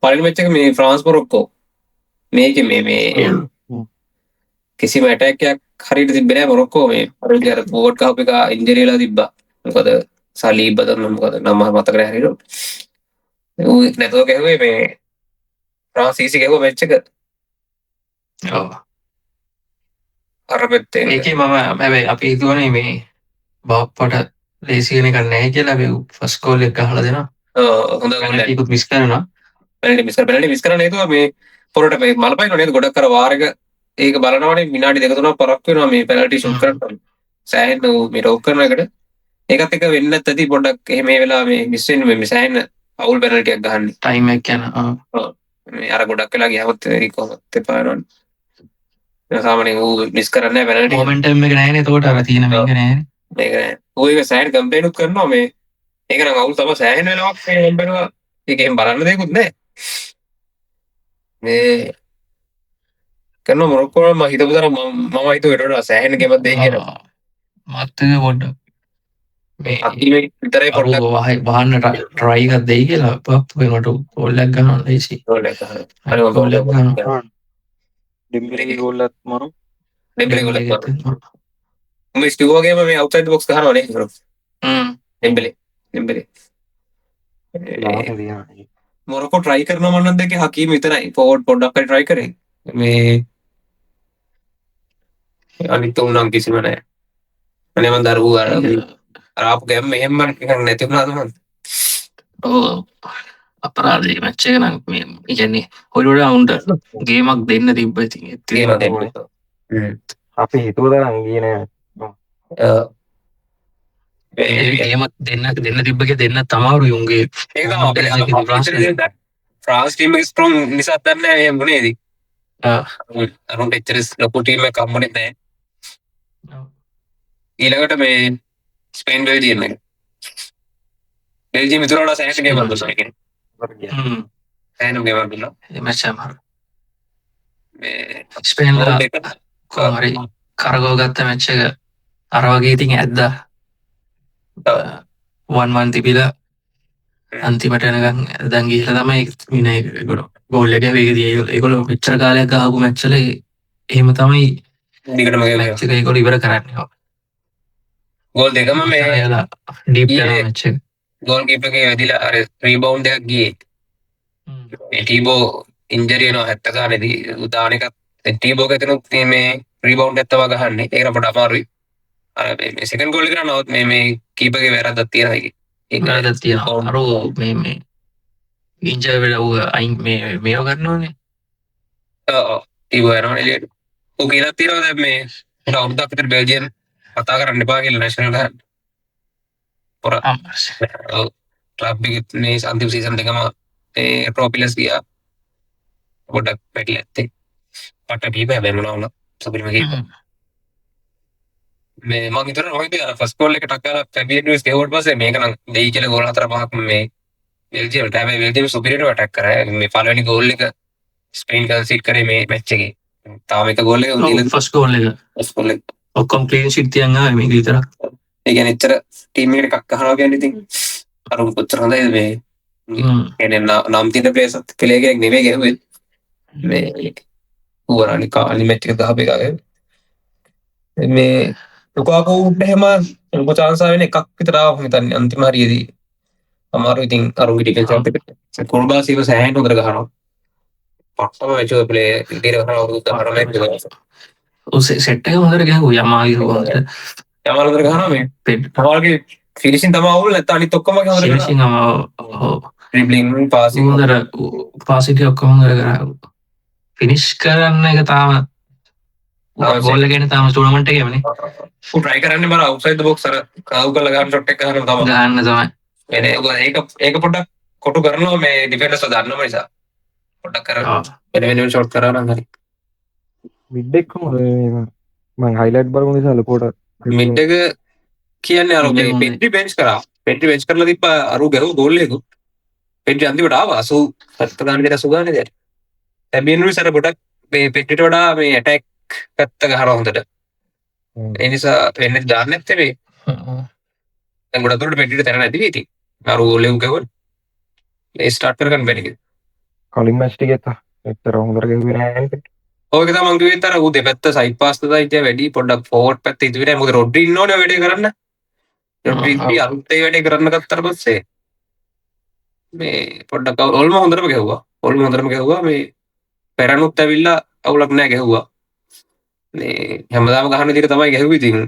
පළවෙනි මැච් එක මේ ෆ්‍රාන්ස් මොරොක්කෝ. මේකේ මේ කිසිම ඇටැක් එකක් හරියට තිබ්බේ නැහැ මොරොක්කෝ මේ අර විදිහ අර ෆෝවර්ඩ් කහප එක ඉන්ජරි වෙලා තිබ්බා. මොකද සලීබද මොකද නම මතක නැහැ හරියට. ඌ නැතෝ ගැහුවේ මේ ෆ්‍රාන්ස් ඊසි ගැහුවා මැච් එක. ඔව්. අර පැත්තේ. මේකේ මම හැබැයි අපි හිතුවනේ මේ බාප්පට ලේසි වෙන එකක් නැහැ කියලා අපි ෆස්ට් ගෝල් එක ගහලා දෙනවා. හොඳ ගෝල් එකක්. ඒකත් මිස් කරනවා. පෙනල්ටි මිස් කරන්න හේතුව මේ පොරට මේ මලපයින්ව නේද ගොඩක් අර වාර එක ඒක බලනවනේ විනාඩි දෙක තුනක් පරක් වෙනවා මේ පෙනල්ටි ෂූට් කරන්න. සෑහෙන මේ රෝක් කරන එකට ඒකත් එක වෙන්නේ නැත්නම් පොඩ්ඩක් එහෙම මේ වෙලාව මේ මිස් වෙන්නේ මේ සෑහෙන අවුල් පෙනල්ටි එකක් ගහන්නේ. ටයිම් එක යන. ඔව්. මේ අර ගොඩක් වෙලා ගියවොත් ඒක කොහොමද එපා වෙනවනේ. සාමාන්‍යයෙන් ඌ මිස් කරන්නේ නැහැ පෙනල්ටි. මොමන්ටම් එක නැහැනේ එතකොට අර තියෙන මේක නැහැ. මේක නෑ. ඌ ඒක සෑහෙන කම්ප්ලේන්ට් උත් කරනවා මේ ඒක නම් අවුල් තමයි සෑහෙන වෙලාවක් මේ හම්බෙනවා. ඒක එහෙම බලන්න දෙයක්වත් නැහැ. මේ කරන මොරොක්කෝ මම හිතපු තරම් මම හිතුව ඊට වඩා සෑහෙන ගෙමක් දෙයි කියලා. මත්තක පොඩ්ඩක් මේ අතිමේ විතරයි පොඩ්ඩක් වහන්න ට්‍රයි එකක් දෙයි කියලා පප්පුගේ මට ගෝල් එකක් ගන්න ලේසි. ගෝල් එකක් ගන්න. හරි ගෝල් එකක් ගන්න. ඩෙම්බෙලේ ගෝල් එකක් මරු. ඩෙම්බෙලේ ගෝල් එකක් මරු. මේ ස්ටිවෝ ගේම මේ අවුට්සයිඩ් බොක්ස් ගහනවා නේ බ්‍රෝ. ඩෙම්බෙලේ. මොරොක්කෝ try කරනවා මම නම් දැක්කේ හකීම් විතරයි. ෆෝවර්ඩ් පොඩ්ඩක් හරි try කරේ. මේ අනිත් උන්නම් කිසිම නැහැ. අනේ මන් දරුවෝ අර ආපු ගෑම් මෙහෙම නිකන් නැති වුණාද මන්. ඔව් අපරාධේ මැච් එක නම් මේ කියන්නේ ඔය රවුන්ඩ් ගේමක් දෙන්න තිබ්බ ඉතින් ගේම දෙන්න. අපි හිතුව තරම් ගියේ නෑ. ගේමක් දෙන්න තිබ්බක දෙන්න තමාරු යුන්ගේ ඒක තමයි ෆ්‍රාන්ස් ටීම් එක ස්ට්‍රොං නිසා තමයි එහෙම වුනේ ඉතින්. අරුන්ට එච්චර ලොකු ටීම් එකක් හම්බුනේ නැහැ. ඊළඟට මේ ස්පේන් බෙල්ජියම් එක. බෙල්ජියම් විතර වඩා සෑහෙන ගේමක් දුන්නා කියන්නේ. සෑහෙන ගේමක් දුන්නා. ඒ මැච් එක මර. මේ ස්පේන්ලා කොහොම හරි කරගව ගත්ත මැච් එක අර වගේ ඉතින් ඇද්දා. 1-1 තිබිලා අන්තිමට යනකම් දැන් ගිහලා තමයි විනය ඒගොල්ලෝ ගෝල් එක වේගදී ඒගොල්ලෝ මෙච්චර කාලයක් ගහපු මැච් වල එහෙම තමයි දිගටම මැච් එක ඒගොල්ලෝ ඉවර කරන්නේ. ගෝල් දෙකම මේ ඩීප් යන මැච් එක. ගෝල් කීපර්ගේ වැදිලා අර රීබවුන්ඩ් එකක් ගියේ. ඒ ටීබෝ ඉන්ජරි වෙනවා 70 ගානේදී උදාන එකක් ටීබෝ එකතනොත් මේ රීබවුන්ඩ් එකක් තමයි ගහන්නේ. ඒක පොඩ අමාරුයි. අර මේ සෙකන්ඩ් ගෝල් එක නවත් මේ කීපර්ගේ වැරද්දක් තියෙනවා ඒකේ. ඒක වැරද්දක් තියෙනවා. අර මේ ඉන්ජර් වෙලා ඌ අයින් මේව කරනවානේ. ඔව් ටීබෝ යනවා එළියට. ඌ කියලා තියෙනවා දැන් මේ අවුරුද්දක් විතර බෙල්ජියම් කතා කරන්න එපා කියලා නැෂනල් ගහන්න. පොර ඔව් ක්ලබ් එකේ මේ අන්තිම සීසන් දෙකම ඒ ප්‍රොපිලස් ගියා. පොඩක් පැටි ඇත්තේ. පට ටීබ හැබැයි මොනවා වුණා සුපිරිම කීපර්. මේ මම හිතනවා ඔය විදිහ ෆස්ට් ගෝල් එක ටක් කරලා ෆැබියන්ස් ගෙවුවට පස්සේ මේක නම් දෙයි කියලා ගෝල් හතර පහක් මේ බෙල්ජියම් හැබැයි බෙල්ජියම් සුපිරියරව අටැක් කරා. මේ පළවෙනි ගෝල් එක ස්පේන් කන්සීඩ් කරේ මේ මැච් එකේ. තාම එක ගෝල් එක උදින ෆස්ට් ගෝල් එක. ඔක්කොම ක්ලීන් ෂීට් තියන් ආවේ මේක විතරක්. ඒ කියන්නේ එච්චර ටීම් එකට එකක් ගහනවා කියන්නේ ඉතින් අර කොච්චර හොඳයිද මේ කියන්නේ නම් තියෙන ප්ලේයර්ස් ප්ලේ කෙනෙක් නෙමෙයි ගෙහුවේ මේ ඌරණි කාලි මැච් එක ගහපේ මේ ලුකාකෝ උඩ හැම ලොකු chance ආවෙන එකක් විතර ආව හිතන්නේ අන්තිම හරියේදී අමාරු ඉතින් අරුන්ගේ ඩිෆෙන්ස් එකත් කොල්බාසිව සෑහෙන හොඳට ගහනවා පට්ටම මැච් එක ප්ලේ ඉතින් ගහනවා උදාහරණයක් ඔය සෙට් එක හොඳට ගහුවා යමාගේ හොඳට යමාල හොඳට ගහනවා මේ තමාල්ගේ ෆිනිෂින් තමයි අවුල් නැත්නම් අනිත් ඔක්කොම හොඳට ෆිනිෂින් ඩ්‍රිබ්ලින් පාසින් හොඳට පාසිටි ඔක්කොම හොඳට කරා ෆිනිෂ් කරන්න එක තාම ගෝල් එක ගැන තාම ටූර්නමන්ට් එකේමනේ ඌ try කරන්නේ බර අවුට්සයිඩ් ද බොක්ස් අර කාව් කරලා ගන්න ෂොට් එක ගන්නවා තමයි එනේ ඒක පොඩ්ඩක් කොටු කරනවා මේ ඩිෆෙන්ඩර්ස් දන්නම නිසා පොඩ්ඩක් කරනවා වෙන ෂොට් කරා නම් හරි මිඩ් එක කොහොමද මම හයිලයිට් බලමු නිසා ලොකෝට මිඩ් එක කියන්නේ අර පෙට්‍රි බෙන්ච් කරා පෙට්‍රි බෙන්ච් කරලා තිබ්බා අරු ගහුව ගෝල් එක පෙට්‍රි අන්තිමට ආවා 80 ගාන දෙන සුගානේ දැන් හැබැයි නුසර පොඩක් මේ පෙට්‍රිට වඩා මේ ඇටැක් පැත්ත ගහනවා හොඳට ඒ නිසා වෙන්නේ දාන්න නැත්තේ මේ දැන් ගොඩක් දුරට පෙට්‍රිට තැන නැති වෙයි ඉතින් අරු ගෝල් එක ගවල් ඒ ස්ටාර්ට් කරගන්න බැරි කිව්වා කලින් මැච් ටිකෙත් එච්චර හොඳට ගෙව්වේ නෑ නේද? ඔයක තමයි මං කිව්වේ අර ඌ දෙපැත්ත සයිඩ් පාස් දෙකයි වැඩි පොඩ්ඩක් ෆෝවර්ඩ් පැත්තේ ඉදිරියට යන්න. මොකද රොඩ්රි ඉන්නෝනේ වැඩේ කරන්න. රොඩ්රි ඉතින් අලුත් ඒ වැඩේ කරන්න ගත්තට පස්සේ මේ පොඩ්ඩක් ඔල්ම හොඳටම ගැහුවා. මේ පෙරනුත් ඇවිල්ලා අවුලක් නෑ ගැහුවා. මේ හැමදාම ගහන විදිහට තමයි ගැහුවේ. ඉතින්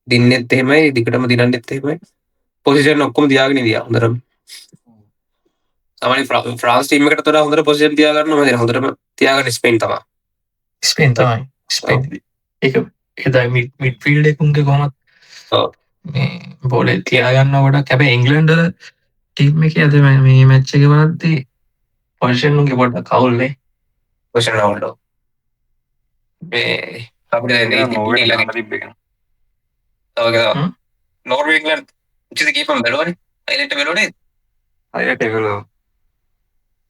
දින්නෙත් එහෙමයි, දිගටම දිනන්නෙත් එහෙමයි. පොසිෂන් ඔක්කොම තියාගෙන ඉදියා හොඳටම. තමයි ෆ්‍රාන්ස් ටීම් එකකට වඩා හොඳට පොසිෂන් තියාගන්නවා. මම හොඳටම තියාගන්න ස්පේන් තමයි. ස්පේන් ඒක එදා මිඩ්ෆීල්ඩ් එකකුන්ගේ කොහොමත් ඔව්. මේ බෝලේ තියාගන්න ගොඩක්. හැබැයි ඉංග්ලන්ඩ් ටීම් එකේ අද මේ මැච් එක බලද්දී පොසිෂන් උන්ගේ පොඩ්ඩක් අවුල්නේ. පොසිෂන් අවුල්ද? මේ අපිට ඊළඟ තිබ්බේ. නෝර්වේ ඉංග්ලන්ඩ් ඉතින් කීපම් බැලුවනේ. හයිලයිට් බැලුවනේ. හයිලයිට් එක බලුවා.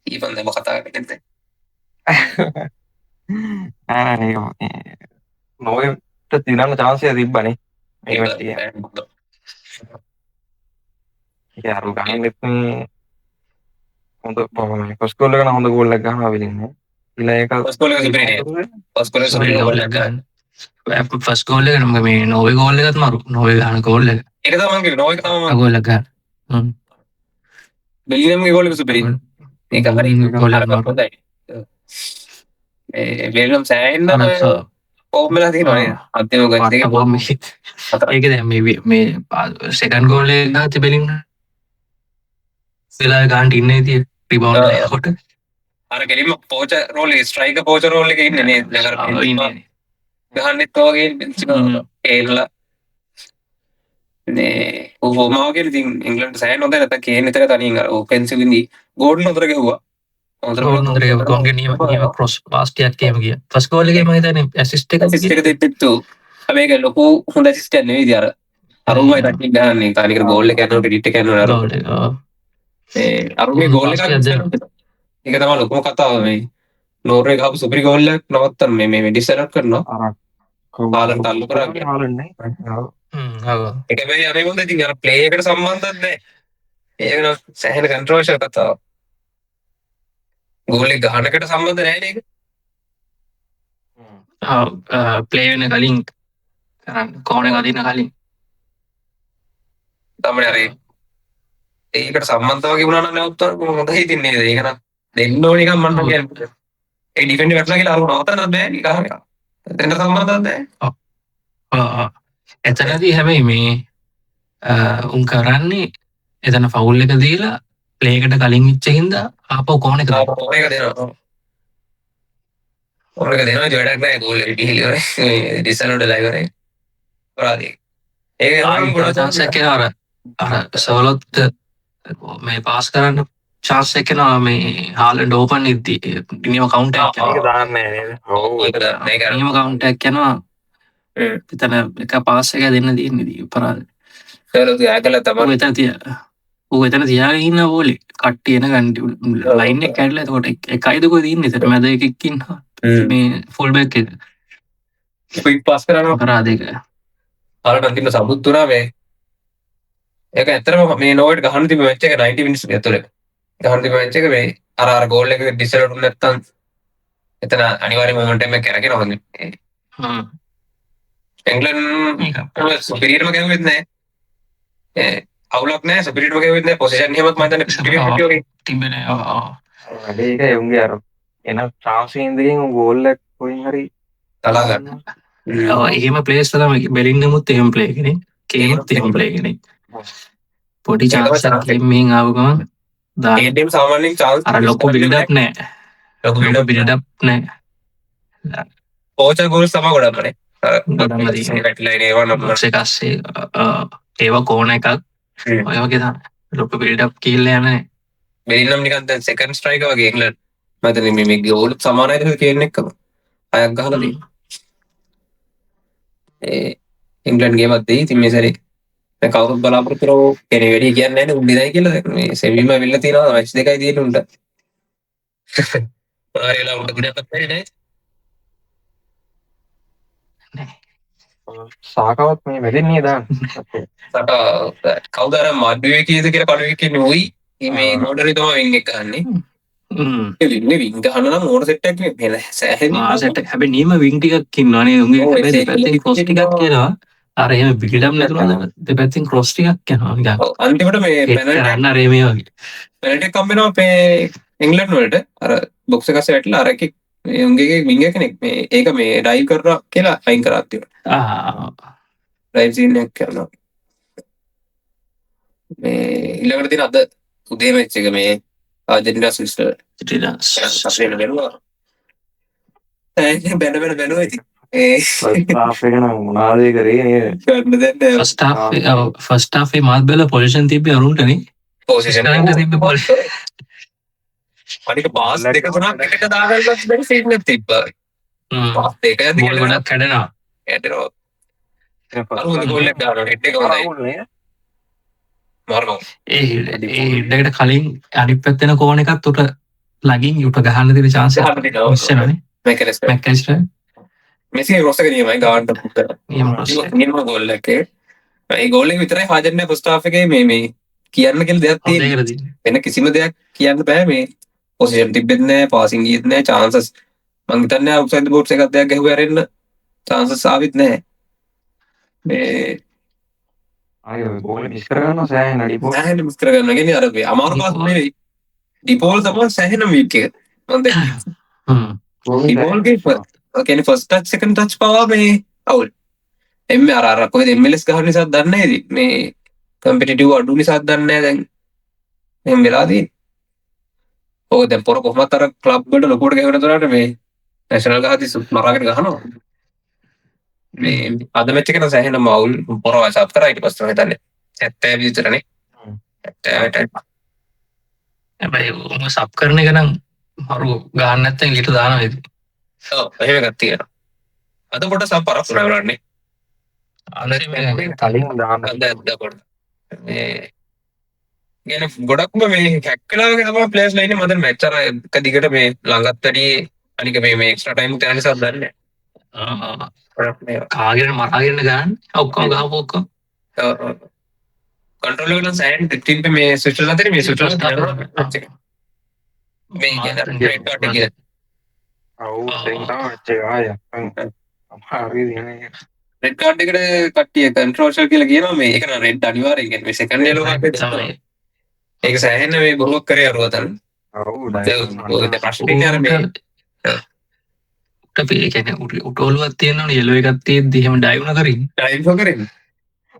කීපම් දැන් කතා කරන්නේ. නොවෙට දිනන්න chance එක තිබ්බනේ. ඒ මැච් එක. ඒක අර ගහන්නෙත් මේ හොඳ පොමනේ. ෆස්ට් ගෝල් එක නම් හොඳ ගෝල් එකක් ගහනවා විදින්නේ. ඊළඟ එක ෆස්ට් ගෝල් එක සුපිරිනේ. ෆස්ට් ගෝල් එක සුපිරි ගෝල් එකක් ගන්න. ෆස්ට් ගෝල් එක නම් මේ නෝර්වේ ගෝල් එකත් මරු. නෝර්වේ ගහන ගෝල් එක. ඒක තමයි මම කිව්වේ. නෝර්වේ තමයි ගෝල් එක ගන්න. බෙලිනම්ගේ ගෝල් එක සුපිරි. ඒක හරි ගෝල් එක හොඳයි. ඒ බෙලිනම් සෑහෙන්න ෆෝම් එකලා තියෙනවා නේද? අන්තිම ගෝල් දෙක ඒක දැන් මේ සෙකන්ඩ් ගෝල් එක ගහති බෙලින්න. වෙලා ගන්න ඉන්නේ ඉතින් රිබවුන්ඩ් එකකට. අර කෙලින්ම පෝචර් රෝල් එක ස්ට්‍රයිකර් පෝචර් රෝල් එකේ ඉන්නේ නේද? දැන් අර ඉන්නේ. ගහන්නෙත් වගේ ඒල්ලා නේ ඔවමාවගේ ඉතින් ඉංග්ලන්ඩ් සෑහෙන්න හොඳයි. නැත්නම් කේන් විතර තනියෙන් අර ඔෆෙන්සිව් ඉඳි ගෝඩන් හොඳට ගැහුවා. හොඳට ගෝන්ගේ නියම ක්‍රොස් පාස් ටිකක් එහෙම ගියා. ෆස්ට් ගෝල් එකේ මම හිතන්නේ ඇසිස්ට් එක දෙපිට්ටු. හැබැයි ඒක ලොකු හොඳ ඇසිස්ට් එකක් නෙවෙයි ඉතින් අර අරුමයි ටැක්නික් ගහන්නේ. තනිකර ගෝල් එක යනවා ක්‍රෙඩිට් එක යනවා අර. ඒ අරුමේ ගෝල් එකක් ඒක තමයි ලොකුම කතාව මේ. නෝර්වේ ගහපු සුපිරි ගෝල් එකක් නවත්තන මේ ඩිසරට් කරනවා. හාලන්ඩ් තල්ලු කරා. හාලන්ඩ් නේ. ඒක මේ අර මොකද ඉතින් අර ප්ලේ එකට සම්බන්ධද නැහැ. ඒක නම් සෑහෙන කන්ට්‍රෝවර්ෂල් කතාවක්. ගෝල් එක ගහනකට සම්බන්ධ නැහැ නේද? ප්ලේ වෙන කලින් කෝණ එක අදින්න කලින් තමයි අර ඒකට සම්බන්ධ වගේ වුණා නම් නවත්තන්න හොඳයි ඉතින් නේද? ඒක නම් දෙන්න ඕන එකක් මම කියන්නේ. ඒ ඩිෆෙන්ඩ් කරලා කියලා අර නවත්තන්නත් බෑ නේ ගහන එක. එතන සම්බන්ධයක් නැහැ. එතනදී හැබැයි මේ උන් කරන්නේ එතන ෆවුල් එක දීලා ප්ලේ එකට කලින් විච්ච හින්දා ආපහු කෝණ එක දානවා. ඕන එක දෙනවා. ඕන එක දෙනවා ජොඩක් නෑ ගෝල් එක ගිහිල්ලා මේ ඩිසනෝඩ ලයිවරේ. කරාදී. ඒක නම් ගොඩක් chance එකක් එනවා අර සෝලොත් මේ පාස් කරන්න chance එකක් එනවා මේ හාලන්ඩ් ඕපන් ඉද්දි නියම කවුන්ටර් එකක් ඒක දාන්නේ නේද? ඔව් ඒක මේක නියම කවුන්ටර් එකක් යනවා. එතන එක පාස් එක දෙන්න තියෙන්නේ අපරාධ. සරලව යාකලා තමයි ඌ එතන තියාගෙන ඉන්න බෝලේ කට්ටිය එන ගන්න ලයින් එක කැඩලා එතකොට එකයි දුක තියෙන්නේ. එතන මැද එකෙක් ඉන්නවා. මේ ෆුල් බෑක් එක. ක්වික් පාස් කරනවා. අපරාධ එක. හාලන්ඩ් අන්තිම සබුත් වුණා මේ. ඒක ඇත්තටම මේ නෝවර්ට ගහන්න තිබ්බ මැච් එක 90 මිනිත්ස් ඇතුළේ. ගහන්න තිබ්බ මැච් එක මේ අර ගෝල් එක ඩිසලට් වුණ නැත්තම් එතන අනිවාර්ය මොමන්ටම් එක කරගෙන හොඳයි. ඉංග්ලන්ඩ් සුපිරියර්ම ගැහුවෙත් නැහැ. අවුලක් නැහැ සුපිරියර්ම ගැහුවෙත් නැහැ. පොසිෂන් එහෙමත් මම හිතන්නේ සුපිරියර් වගේ තිබෙන්නේ. ඒක උන්ගේ අර එන chance එකකින් ගෝල් එකක් කොයින් හරි තලා ගන්න. එහෙම ප්ලේස් තමයි බෙලින්ගමුත් එහෙම ප්ලේ කෙනෙක්. කේනුත් එහෙම ප්ලේ කෙනෙක්. පොඩි chance එකක් මෙන් ආව ගමන් දාන. ඒඩම් සාමාන්‍යයෙන් chance අර ලොකු බිල්ඩ් අප් නැහැ. ලොකු බිල්ඩ් අප් නැහැ. පෝචර් ගෝල්ස් තමයි ගොඩක් කරේ. ගොඩක්ම තියෙන්නේ. පැට්ලයින් ඒවා නම් ඊට පස්සේ ඒව කෝණ එකක් ඔය වගේ තමයි. ලොකු බිල්ඩ් අප් කියලා යන්නේ. බෙලිනම් නිකන් දැන් සෙකන්ඩ් ස්ට්‍රයිකර් වගේ ඉංග්ලන්ඩ් මම මේ ගෝල් සමානයිද කියන එකම අයක් ගහලා තියෙනවා. ඒ ඉංග්ලන්ඩ් ගේමක් දෙයි ඉතින් මේ සැරේ දැන් කවුරුත් බලාපොරොත්තු වෙනව කෙනෙක් වැඩි කියන්නේ නැහැ නේ උන්දිනයි කියලා දැන් මේ සෙවිම වෙන්න තියෙනවා මැච් දෙකයි තියෙන උන්ට. ආරේලා උන්ට ගුණයක් නැහැ නේ. සාකවත් මේ වැදෙන්නේ දාන්න. සට කවුද අර මඩුවේ කීයද කියලා කණුවේ කියන්නේ මොයි මේ නෝඩරි තමයි වින් එක ගන්නේ. වින්නේ වින් ගහන්න නම් ඕන සෙට් එකක් නේ මෙල සෑහෙන මාසට හැබැයි නියම වින් ටිකක් ඉන්නවනේ උන්ගේ ඔව්, හැබැයි ඒක දෙපැත්තෙන් ක්‍රොස් ටිකක් කියනවා අර එහෙම බිල්ඩම් නැතුනද දෙපැත්තෙන් ක්‍රොස් ටිකක් යනවා නිකන් අන්තිමට මේ පෙනල්ටි කරන්න අර මේ වගේ පැනල්ටි එකක් හම්බෙනවා අපේ ඉංග්ලන්ඩ් වලට අර බොක්ස් එක අස්සේ වැටලා අර එකෙක් මේ උන්ගේ වින් එක කෙනෙක් මේ ඒක මේ ඩයිව් කරනවා කියලා අයින් කරා අන්තිමට ඩයිව් සීන් එකක් කරනවා මේ ඊළඟට තියෙන අද උදේ මැච් එක මේ ආර්ජන්ටිනා ස්විට්සර්ලන්ඩ් අපේ වෙනවා බැන ඉතින් අපේ නම් මොනාදේ කරේ නේද ගන්න දැන් ෆස්ට් හාෆේ මාත් බැලුවා පොසිෂන් තිබ්බේ අරුන්ටනේ පොසිෂන් ස්ටාර්ට් තිබ්බේ පොසිෂන් අනික පාස් දෙක තුනක් එකට දාගන්නත් බැරි සීන් එකක් තිබ්බා පාස් දෙක යද්දි ගෝල් ගොඩක් කැඩෙනවා ඇටරෝ අර ගෝල් එක ගන්නවා හෙට් එක හොඳයි මාර්ගෝ ඒ හෙඩ්ඩකට කලින් අනිත් පැත්තෙන කෝණ එකත් උට ලගින් උට ගහන්න තියෙන chance එක මිස් වෙනවනේ මැකැලිස්ටර් මෙසි රොස් එක නියමයි ගාන්න පුතර නියම ගෝල් එකේ ඒ ගෝල් එක විතරයි හාජන්නේ ෆස්ට් හාෆ් එකේ මේ කියන්න කියලා දෙයක් තියෙන්නේ වෙන කිසිම දෙයක් කියන්න බෑ මේ පොසිෂන් තිබෙත් නෑ පාසින් ගියෙත් නෑ chances මං හිතන්නේ අවුට්සයිඩ් බෝක්ස් එකක් දෙයක් ගැහුවා ඇරෙන්න chances ආවෙත් නෑ මේ අය ගෝල් මිස් කරගන්නවා සෑහෙන ඩිපෝ සෑහෙන මිස් කරගන්නවා කියන්නේ අර අමාරු පාස් නෙවෙයි ඩිපෝල් තමයි සෑහෙන වීක් එක මම දැක්කේ ඩිපෝල්ගේ කියන්නේ ෆස්ට් ටච් සෙකන්ඩ් ටච් පවා මේ අවුල් එම්මේ අර කොහෙද MLS ගහන නිසා දන්නේ නැහැද මේ කම්පිටිටිව් අඩු නිසා දන්නේ නැහැ දැන් එහෙම වෙලාදී ඔය දැන් පොර කොහොමද අර ක්ලබ් වලට ලොකුවට ගහන තරමට මේ නැෂනල් ගහති මරාගෙන ගහනවා මේ අද මැච් එකේ නම් සෑහෙන මවුල් පොර වයිසප් කරා ඊට පස්සේ හිතන්නේ 70 විතරනේ 70ට හැබැයි උන් සබ් කරන එක නම් මරු ගහන්න නැත්නම් ඊට දානවා ඉතින් ඔව් එහෙම එකක් තියෙනවා අද පොට සබ් පරක් වුණානේ අනිත් මේ කලින් දාන්න අද මේ කියන්නේ ගොඩක්ම මේ හැක්කලා වගේ තමයි ප්ලේයර්ස් ලයිනේ මම දැන් මැච් අර එක දිගට මේ ළඟත් වැඩි අනික මේ එක්ස්ට්‍රා ටයිම් උත් යන නිසා දන්නේ නැහැ කාගෙන මරාගෙන ගන්න ඔක්කොම ගහපු ඔක්කොම කන්ට්‍රෝල් එක නම් සෑහෙන ටිප් මේ ස්විච් වල තියෙන මේ ස්විච් වල මේ කියන්නේ රෙඩ් ඩොට් එක ඔව් දැන් තමයි මැච් එක ආය අමාරුයි දිනේ රෙඩ් කාඩ් එකට කට්ටිය කන්ට්‍රෝෂල් කියලා කියනවා මේ ඒක නම් රෙඩ් අනිවාර්යෙන් කියන්නේ මේ සෙකන්ඩ් යලෝ කාඩ් තමයි ඒක සෑහෙන මේ බොරුවක් කරේ අරුවතන ඔව් දැන් ප්‍රශ්නේ අර මේ ඒ කියන්නේ උටෝලුවක් තියෙනවනේ යෙලෝ එකක් තියෙද්දි එහෙම ඩයිව් නකරින් ඩයිව් කරන්නේ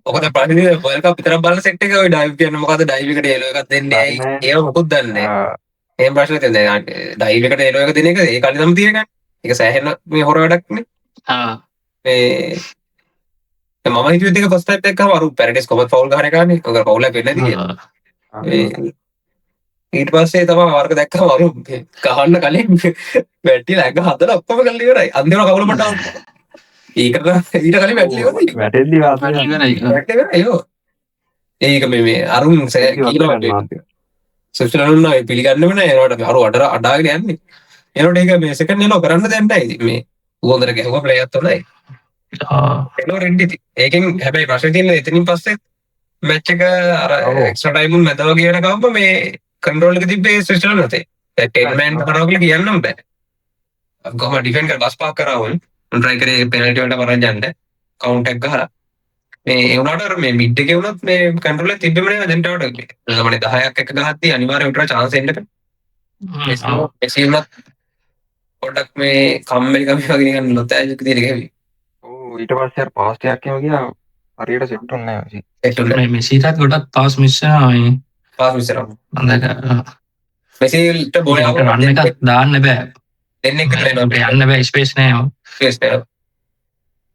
ඔක තමයි ප්‍රශ්නේ වර්ල්ඩ් කප් විතරක් බලන සෙට් එක ඔය ඩයිව් කියන්නේ මොකද්ද ඩයිව් එකට යෙලෝ එකක් දෙන්නේ ඇයි ඒව මොකුත් දන්නේ නැහැ එහෙම ප්‍රශ්න තියෙනවා දැන් ඩයිව් එකට යෙලෝ එක දෙන එක ඒ කලින් තමයි තියෙන්නේ ඒක සෑහෙන මේ හොර වැඩක් නේ මේ මම හිතුවේ දෙක ෆස්ට් ටයිම් එකකම අරු පැරඩිස් කොහොමද ෆවුල් ගහන එකනේ ඔක ෆවුල් එක වෙන්නේ නැති කියලා ඊට පස්සේ තමයි වර්ග දැක්කම අරු ගහන්න කලින් වැටි ලැග හදලා ඔක්කොම කරලා ඉවරයි අන්තිමට කවුල මට ඒකට ඊට කලින් වැටි ඉවරයි වැටෙද්දි වාසිය අයියෝ ඒක මේ අරුන් සෙක්ෂනල් නෑ පිළිගන්නෙම නෑ ඒනට අරු අඩාගෙන යන්නේ ඒනට ඒක මේ සෙකන්ඩ් එනෝ කරන්න දෙයක් නැහැ මේ උගොන්දර ගැහුවා ප්ලේයර් තමයි එනෝ රෙඩ්ඩි ඒකෙන් හැබැයි ප්‍රශ්නේ තියෙන්නේ එතනින් පස්සේ මැච් එක අර එක්ස්ට්‍රා ටයිම් උන් මැදව ගියන ගමන් මේ කන්ට්‍රෝල් එක තිබ්බේ ස්විචර්ලන්ඩ් නැතේ දැන් 10 මෑන් කරනවා කියලා කියන්නම් බෑ කොහොම ඩිෆෙන්ඩ් කරලා බස් පාක් කරා වුන් ට්‍රයි කරේ පෙනල්ටි වලට වරන් යන්න කවුන්ට් එක ගහලා මේ ඒ වුණාට අර මේ මිඩ් එකේ වුණත් මේ කන්ට්‍රෝල් එක තිබ්බෙම නෑ දැන්ටවට ගමනේ 10ක් එක ගහද්දී අනිවාර්යෙන් උන්ට chance එන්න බෑ එසේ වුණත් පොඩ්ඩක් මේ කම්මැලි කම වගේ නිකන් නොතෑජක තියෙන ගැවි ඔව් ඊට පස්සේ අර පාස් ටිකක් එහෙම ගියා හරියට සෙට් වුණේ නැහැ ඒතුනේ මේ මෙසිටත් ගොඩක් පාස් මිස් වෙනවා මේ පාස් මිස් කරනවා අන්දක මෙසිල්ට බෝල් රන් එකක් දාන්න බෑ දෙන්නේ කරලා යන්න බෑ ස්පේස් නෑ ස්පේස් නෑ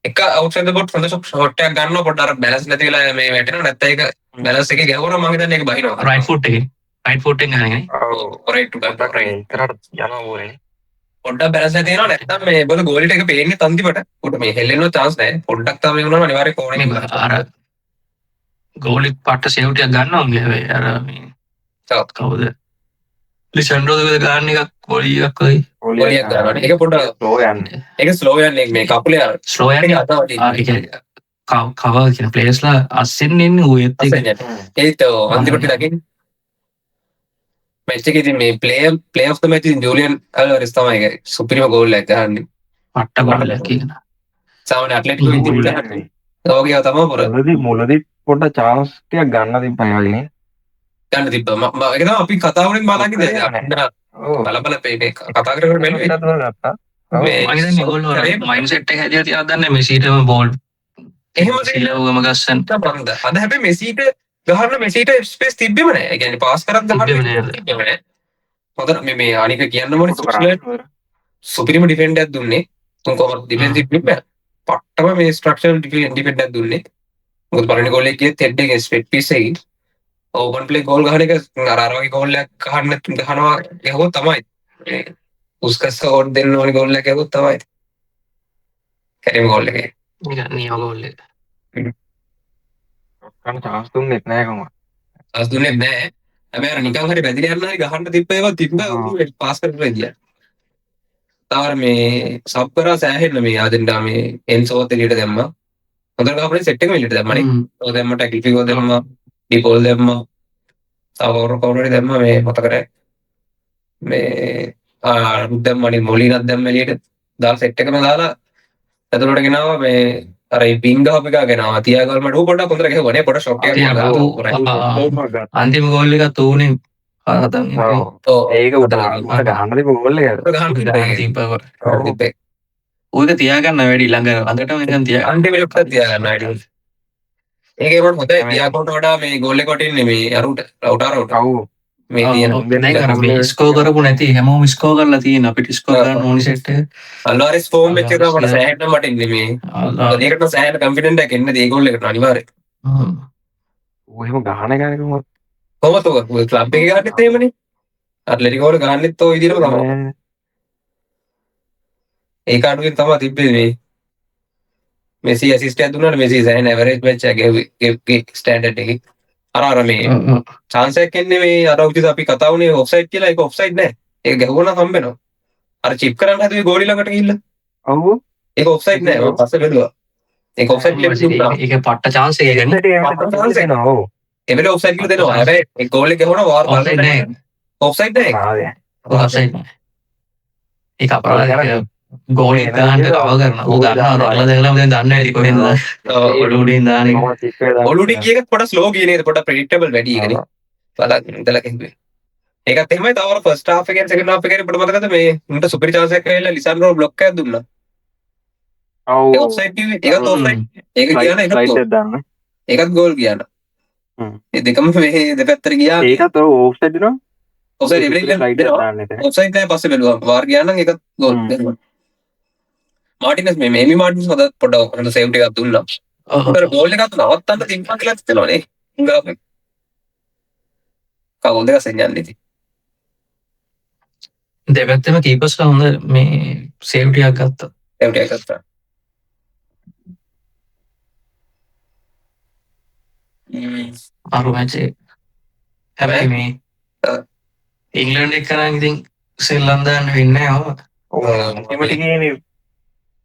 එක outside the boat from the shot එකක් ගන්නවා පොඩ්ඩක් අර බැලන්ස් නැති වෙලා මේ වැටෙනවා නැත්නම් ඒක බැලන්ස් එකේ ගැහුවම මම හිතන්නේ ඒක බහිනවා රයිට් ෆුට් එකෙන් ගහන්නේ ඔව් රයිට් ටු ගන්න රයිට් ඒතරට යනවා බෝලේ පොඩ්ඩක් බැලන්ස් නැති වෙනවා නැත්නම් මේ බෝල ගෝලිට එක පේන්නේ තන්තිපට උඩ මේ හෙල්ලෙන්න chance නැහැ පොඩ්ඩක් තමයි වුණාම අනිවාර්යෙන් කෝණේ අර ගෝලි පට්ට සේව් ටිකක් ගන්නවා උන්ගේ හැබැයි අර මේ කවුද ලිසන්ඩ්‍රෝ දෙක ගන්න එකක් ගෝලි එකක් වගේ ගෝලියක් ගන්නවා ඒක පොඩ්ඩක් ස්ලෝ යන්නේ ඒක ස්ලෝ යන්නේ මේ කකුලේ අර ස්ලෝ යන්නේ කව කියන ප්ලේස්ලා අස්සෙන් එන්නේ ඌ එත් එක ඒත් අන්තිමට දකින්න මැච් එකේදී මේ ප්ලේ ඔෆ් ද මැච් ඉතින් ජූලියන් අල්වාරෙස් තමයි සුපිරිම ගෝල් එක ගහන්නේ. පට්ට ගොඩක් කියන සාමාන්‍ය ඇට්ලටිකෝ ඉතින් ගහන්නේ. ඕකේ තමයි පොර. මුලදී පොඩ්ඩ chance ටිකක් ගන්න තිබ්බා වගේ. ගන්න තිබ්බා. ඒක තමයි අපි කතා වලින් බලන්නේ. බලබල මේ කතා කරගෙන බැලුවේ. මහිතන්නේ ඒගොල්ලෝ මයින්ඩ්සෙට් එක හැදිලා තියලා දන්නේ මෙසිටම බෝල් එහෙම සිලවගම ගස්සන් බන්ද. අද හැබැයි මෙසිට ගහන්න මෙසිට ස්පේස් තිබ්බෙම නැහැ. ඒ කියන්නේ පාස් කරත් ගහන්න තිබ්බෙම නැහැ. හොඳට මේ අනික කියන්න ඕනේ සුපිරිම ඩිෆෙන්ඩර් එකක් දුන්නේ. තුන් කොහොමද ඩිෆෙන්සිව් ක්ලිප් එක. පට්ටම මේ ස්ට්‍රක්චරල් ඩිෆෙන්ඩර් එකක් දුන්නේ. මොකද පළවෙනි ගෝල් එක ගියේ හෙඩ් එකේ ස්පෙට් පීස් එකකින්. ඕපන් ප්ලේ ගෝල් ගහන එක අර වගේ ගෝල් එකක් ගහනවා ගහුවොත් තමයි. උස්කස් ඕඩ් දෙන්න ඕනේ ගෝල් එකක් ගහුවොත් තමයි. කැරිම ගෝල් එකේ. නියම ගෝල් එක. ගන්න chance දුන්නෙත් නැහැ කොහොමද. chance දුන්නේ නැහැ. හැබැයි අර නිකන් හරි වැදිලා යනවා හරි ගහන්න තිබ්බ ඒවා තිබ්බ පාස් කරලා ගියා. තවර මේ සබ් කරා සෑහෙන්න මේ ආදෙන්ඩා මේ එන්සෝත් එළියට දැම්මා. හොඳට ගහපුනේ සෙට් එකම එළියට දැම්මනේ. ඔය දැම්ම ටැකිල් ෆිගෝ දැම්මා. ඩිපෝල් දැම්මා. තව කවුරුරි දැම්මා මේ මතක නැහැ. මේ දැම්මනේ මොලිනත් දැම්ම එළියට. දාලා සෙට් එකම දාලා එතකොට ගෙනාවා මේ අර පිං ගහපු එක ගෙනාවා. තියාගල් මඩ පොඩක් හොඳට ගහුවානේ පොඩ ෂොට් එකක් ගහලා. අන්තිම ගෝල් එක තෝනේ ඒක උට ගහන්න තිබ්බ ගෝල් එක. ඌක තියාගන්න වැඩි ළඟටම නිකන් තියාගන්න. අන්තිමට තියාගන්න වැඩි. ඒකේ මට හොඳයි තියාගන්නට වඩා මේ ගෝල් එක වටින්නේ මේ අරුට ලවුටාරෝට. ඔව්. මේ තියෙන මේ ස්කෝ කරපු නැති හැමෝම ස්කෝ කරලා තියෙන අපිට ස්කෝ කරන්න ඕනි සෙට් එක. අල්වාරෙස් ෆෝම් එක එක මට සෑහෙන්න වටින්නේ මේ. ඒකට සෑහෙන්න කන්ෆිඩන්ට් එකක් එන්නේ ඒ ගෝල් එකට අනිවාර්යයෙන්. ඌ එහෙම ගහන එක කොහොමද? කොහොමද ඔය ක්ලබ් එකේ ගහන්නෙත් එහෙමනේ. ඇට්ලටිකෝ වල ගහන්නෙත් ඔය විදිහටම තමයි. ඒක අඩුවෙන් තමයි තිබ්බේ මේ. මෙසි ඇසිස්ට් එකක් දුන්නාට මෙසි සෑහෙන ඇවරේජ් මැච් එකක් ගේ ස්ටෑන්ඩඩ් එකේ. අර මේ chance එකක් එන්නේ මේ අර උදිත අපි කතා වුණේ ඔෆ්සයිඩ් කියලා ඒක ඔෆ්සයිඩ් නෑ. ඒක ගැහුවනම් හම්බෙනවා. අර චිප් කරන්න හදුවේ ගෝලි ළඟට ගිහිල්ලා. ඔව්. ඒක ඔෆ්සයිඩ් නෑ. මම පස්සේ බැලුවා. ඒක ඔෆ්සයිඩ් ක්ලිප් දුන්නා. ඒක පට්ට chance එක ගන්නේ. පට්ට chance එක. ඔව්. එමෙල ඔෆ්සයිඩ් කියලා දෙනවා. හැබැයි ඒ ගෝල් එක ගැහුවම වාර් ඔෆ්සයිඩ් නෑ. ඔෆ්සයිඩ් නෑ. ඔෆ්සයිඩ් නෑ. ඒක අපරාධයක්. ගෝල් එක ගන්න කව කරනවා. ඌ ගන්නවා රොල්ලා දෙන්නම දැන් දන්නේ නැති කොහෙන්ද. ඔලුඩින් දාන එක. ඔලුඩින් ගිය එක පොඩ ස්ලෝ ගියේ නේද? පොඩ ප්‍රෙඩික්ටබල් වැඩි එකනේ. බලන්න ඉඳලා කිව්වේ. ඒකත් එහෙමයි තවර ෆස්ට් හාෆ් එකෙන් සෙකන්ඩ් හාෆ් එකේ පොඩ මතකද මේ උන්ට සුපිරි chance එකක් ඇවිල්ලා ලිසන්ඩ්‍රෝ බ්ලොක් එකක් දුන්නා. ඔව්. ඒක ඔෆ්සයිඩ් කිව්වේ. ඒකත් ඔෆ්සයිඩ්. ඒක කියන එකත් ඒකත් ගෝල් ගියාන. ඒ දෙකම මේ දෙපැත්තට ගියා. ඒකත් ඔෆ්සයිඩ් දිනවා. ඔෆ්සයිඩ් එවරින් ඔෆ්සයිඩ් නෑ පස්සේ බැලුවා. වාර් ගියා නම් ඒකත් ගෝල් දෙනවා. මාටිනස් මේ මේමි මාටිනස් පොඩ හොඳ සේව් ටිකක් දුන්නා. උඩර ගෝල් එකක් නවත්තන්න තිබ්බා කියලා හිතනවනේ. හුඟා කවුද දෙක සෙන්යන්නේ ඉතින්. දෙපැත්තම කීපර්ස්ලා හොඳ මේ සේව් ටිකක් ගත්තා. සේව් ටිකක් ගත්තා. අරු මැච් එක. හැබැයි මේ ඉංග්ලන්ඩ් එක්ක නම් ඉතින් සෙල්ලම් දාන්න වෙන්නේ නැහැ. ඔව්. එමට කියන්නේ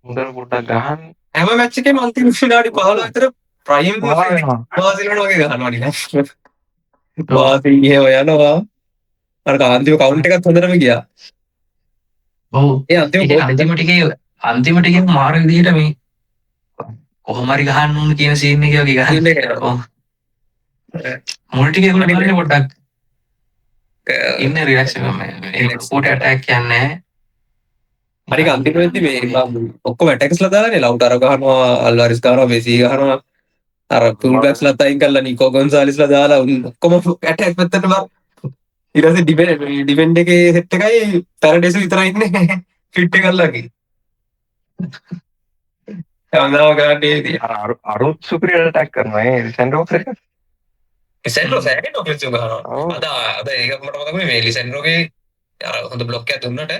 හොඳට පොඩ්ඩක් ගහන්න. හැම මැච් එකේම අන්තිම විනාඩි 15 විතර ප්‍රයිම් බාසිලෝන වගේ ගහනවා නිකන්. බාසිල් ගිහව යනවා. අර අන්තිම කවුන්ට් එකත් හොඳටම ගියා. ඔව්. ඒ අන්තිම ටිකේ මාර විදිහට මේ කොහොම හරි ගහන්න ඕන කියන සීන් එක වගේ ගහන්න. මුල් ටිකේ උන නිකන් පොඩ්ඩක් ඉන්නේ රිලැක්ස් වෙනවා. ඒක ස්පෝර්ට් ඇටැක් කියන්නේ. හරි අන්තිමේදී මේ ඔක්කොම ඇටැක්ස්ලා දාලානේ ලවුටාරෝ ගහනවා අල්වාරිස් ගහනවා මෙසි ගහනවා අර ෆුල් බැක්ස්ලා තයින් කරලා නිකෝ ගොන්සාලිස්ලා දාලා ඔක්කොම ඇටැක් පැත්තට බා ඊට පස්සේ ඩිෆෙන්ඩ් එකේ සෙට් එකයි පැරඩේස් විතරයි ඉන්නේ ෆිට් එක කරලා කි යනවා ගන්නේ අරුත් සුපිරියර් ඇටැක් කරනවා ඒ සෙන්ටර් එක සෙන්ටර් සෑහෙන ඔෆෙන්සිව් ගහනවා අද ඒක මට මතකයි මේ ලිසෙන්ඩ්‍රෝගේ අර හොඳ බ්ලොක් එකක් දුන්නට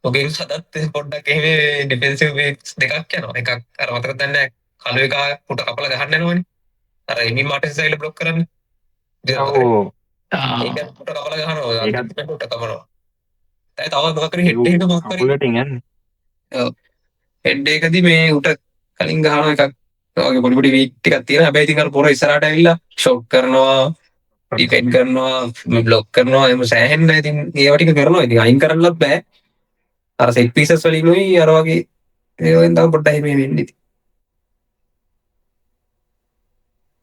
ඔගේ සදත් පොඩ්ඩක් එහෙම ඩිෆෙන්සිව් වීක්ස් දෙකක් යනවා එකක් අර මතකද දන්නේ කළු එක පුට කපලා ගහන්න යනවනේ අර එමි මාටින්ස් ඇවිල්ලා බ්ලොක් කරන්නේ ඔව් ඒක පුට කපලා ගහනවා ඒකත් පුට කපනවා ඒ තව මොකක් හරි හෙඩ් එකක මොකක් හරි බුලටින් යන්නේ ඔව් හෙඩ් එකකදී මේ උට කලින් ගහන එකක් වගේ පොඩි පොඩි වීක් ටිකක් තියෙනවා හැබැයි ඉතින් අර පොර ඉස්සරහට ඇවිල්ලා ෂොට් කරනවා ඩිෆෙන්ඩ් කරනවා බ්ලොක් කරනවා එහෙම සෑහෙන්න ඉතින් ඒවා ටික කරනවා ඉතින් අයින් කරන්නත් බෑ අර සෙට් පීසස් වලිනුයි අර වගේ ඒවෙන් තමයි පොඩ්ඩයි මේ වෙන්නේ ඉතින්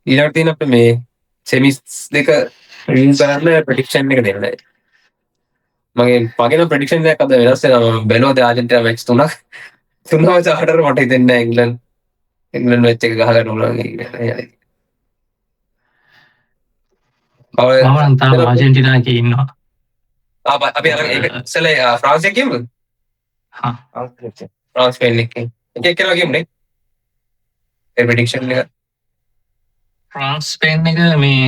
ඊළඟට තියෙන අපේ මේ සෙමිස් දෙක රිව්යු කරන්න ප්‍රෙඩික්ෂන් එක දෙන්න මගේ ප්‍රෙඩික්ෂන් එකක් අද වෙනස් වෙනවා මම බැලුවා ආජන්ටිනා මැච් තුනක් චාටර් මට හිතෙන්නේ ඉංග්ලන්ඩ් මැච් එක ගහගන්න උනන කියලා මම තාම ආජන්ටිනා එකේ ඉන්නවා. අපි අර ඒක ඉස්සෙල්ලා ෆ්‍රාන්ස් එකේ කියමුද? හා ෆ්‍රාන්ස් ස්පේන් එකේ. එක කියලා කියමුනේ. ඒ ප්‍රෙඩික්ෂන් එක. ෆ්‍රාන්ස් ස්පේන් එක මේ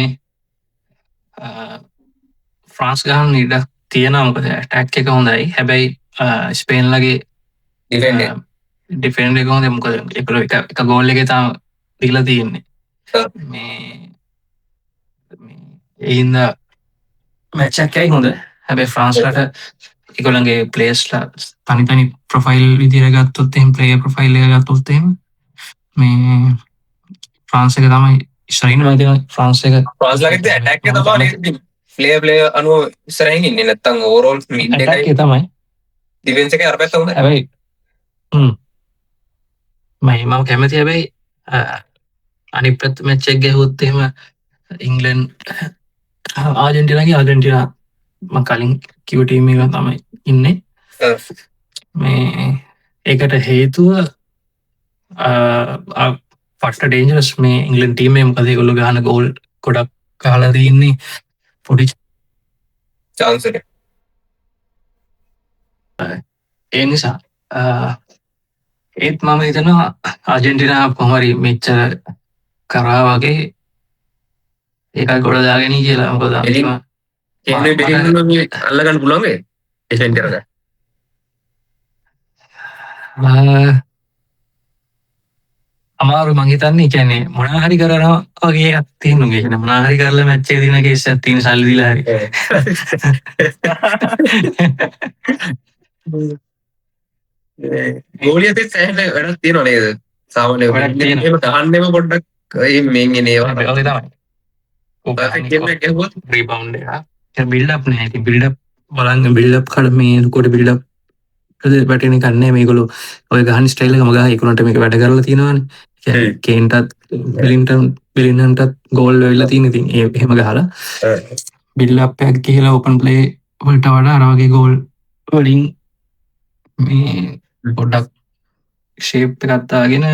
ෆ්‍රාන්ස් ගහන්න ඉඩ තියෙනවා මොකද ඇටැක් එක හොඳයි. හැබැයි ස්පේන්ලගේ ඩිෆෙන්ඩ් එක හොඳයි මොකද ඒගොල්ලෝ එක ගෝල් එකේ තාම දීලා තියෙන්නේ. මේ ඒින්ද මැච් එකයි හොඳ. හැබැයි ෆ්‍රාන්ස්ලට ඒගොල්ලන්ගේ ප්ලේයර්ස්ලා තනි ප්‍රොෆයිල් විදියට ගත්තොත් එහෙම ප්ලේයර් ප්‍රොෆයිල් එක ගත්තොත් එහෙම මේ ෆ්‍රාන්ස් එක තමයි ඉස්සරින් මම හිතනවා ෆ්‍රාන්ස් ලගේ ඇටැක් එක තමයි ප්ලේයර් අනුව ඉස්සරහින් ඉන්නේ නැත්තම් ඕවරෝල් මිඩ් එකයි තමයි ඩිෆෙන්ස් එකේ අර පැත්ත හොඳයි. හැබැයි මම කැමති හැබැයි අනිත් පැත්ත මැච් එක ගහුවොත් එහෙම ඉංග්ලන්ඩ් ආජන්ටිනා මම කලින් කිව් ටීම් එක තමයි ඉන්නේ. මේ ඒකට හේතුව පට්ට ඩේන්ජරස් මේ ඉංග්ලන්ඩ් ටීම් එක මොකද ඒගොල්ලෝ ගහන ගෝල් ගොඩක් ගහලා තියෙන්නේ පොඩි chance එක. ඒ නිසා ඒත් මම හිතනවා ආජන්ටිනා කොහොම හරි මෙච්චර කරා වගේ ඒකයි ගොඩ දාගෙන කියලා මොකද එන්නේ බෙලින්ගම් අල්ලගන්න පුළුවන් වේ ඩිෆෙන්ඩ් කරලා. අමාරු මං හිතන්නේ කියන්නේ මොනවා හරි කරනවා වගේ එකක් තියෙනවා කියන්නේ මොනවා හරි කරලා මැච් එක දින කේස් එකක් තියෙන සල්ලි දීලා හරි. ගෝලියත් සෑහෙන වැඩක් තියෙනවා නේද? සාමාන්‍ය වැඩක් තියෙනවා. එහෙම ගහන්නෙම පොඩ්ඩක් මේන් එනේ ඒවා. වගේ තමයි. පර්ෆෙක්ට් ගේම් එකක් ගහුවොත් රීබවුන්ඩ් එක. ඒක බිල්ඩ් අප් නෑ. ඉතින් බිල්ඩ් අප් බලන්න බිල්ඩ් අප් කඩ මේ ලොකෝට බිල්ඩ් අප් වැටෙන එකක් නෑ මේගොල්ලෝ. ඔය ගහන ස්ටයිල් එකම ගහ ඒකුණට මේක වැඩ කරලා තියෙනවානේ. කේන්ටත් බිලින්ටත් ගෝල් වෙලා තියෙන ඉතින් ඒ එහෙම ගහලා බිල්ඩ් අප් එකක් ගිහලා ඕපන් ප්ලේ වලට වඩා අර වගේ ගෝල් වලින් මේ පොඩ්ඩක් ෂේප් එකක් දාගෙන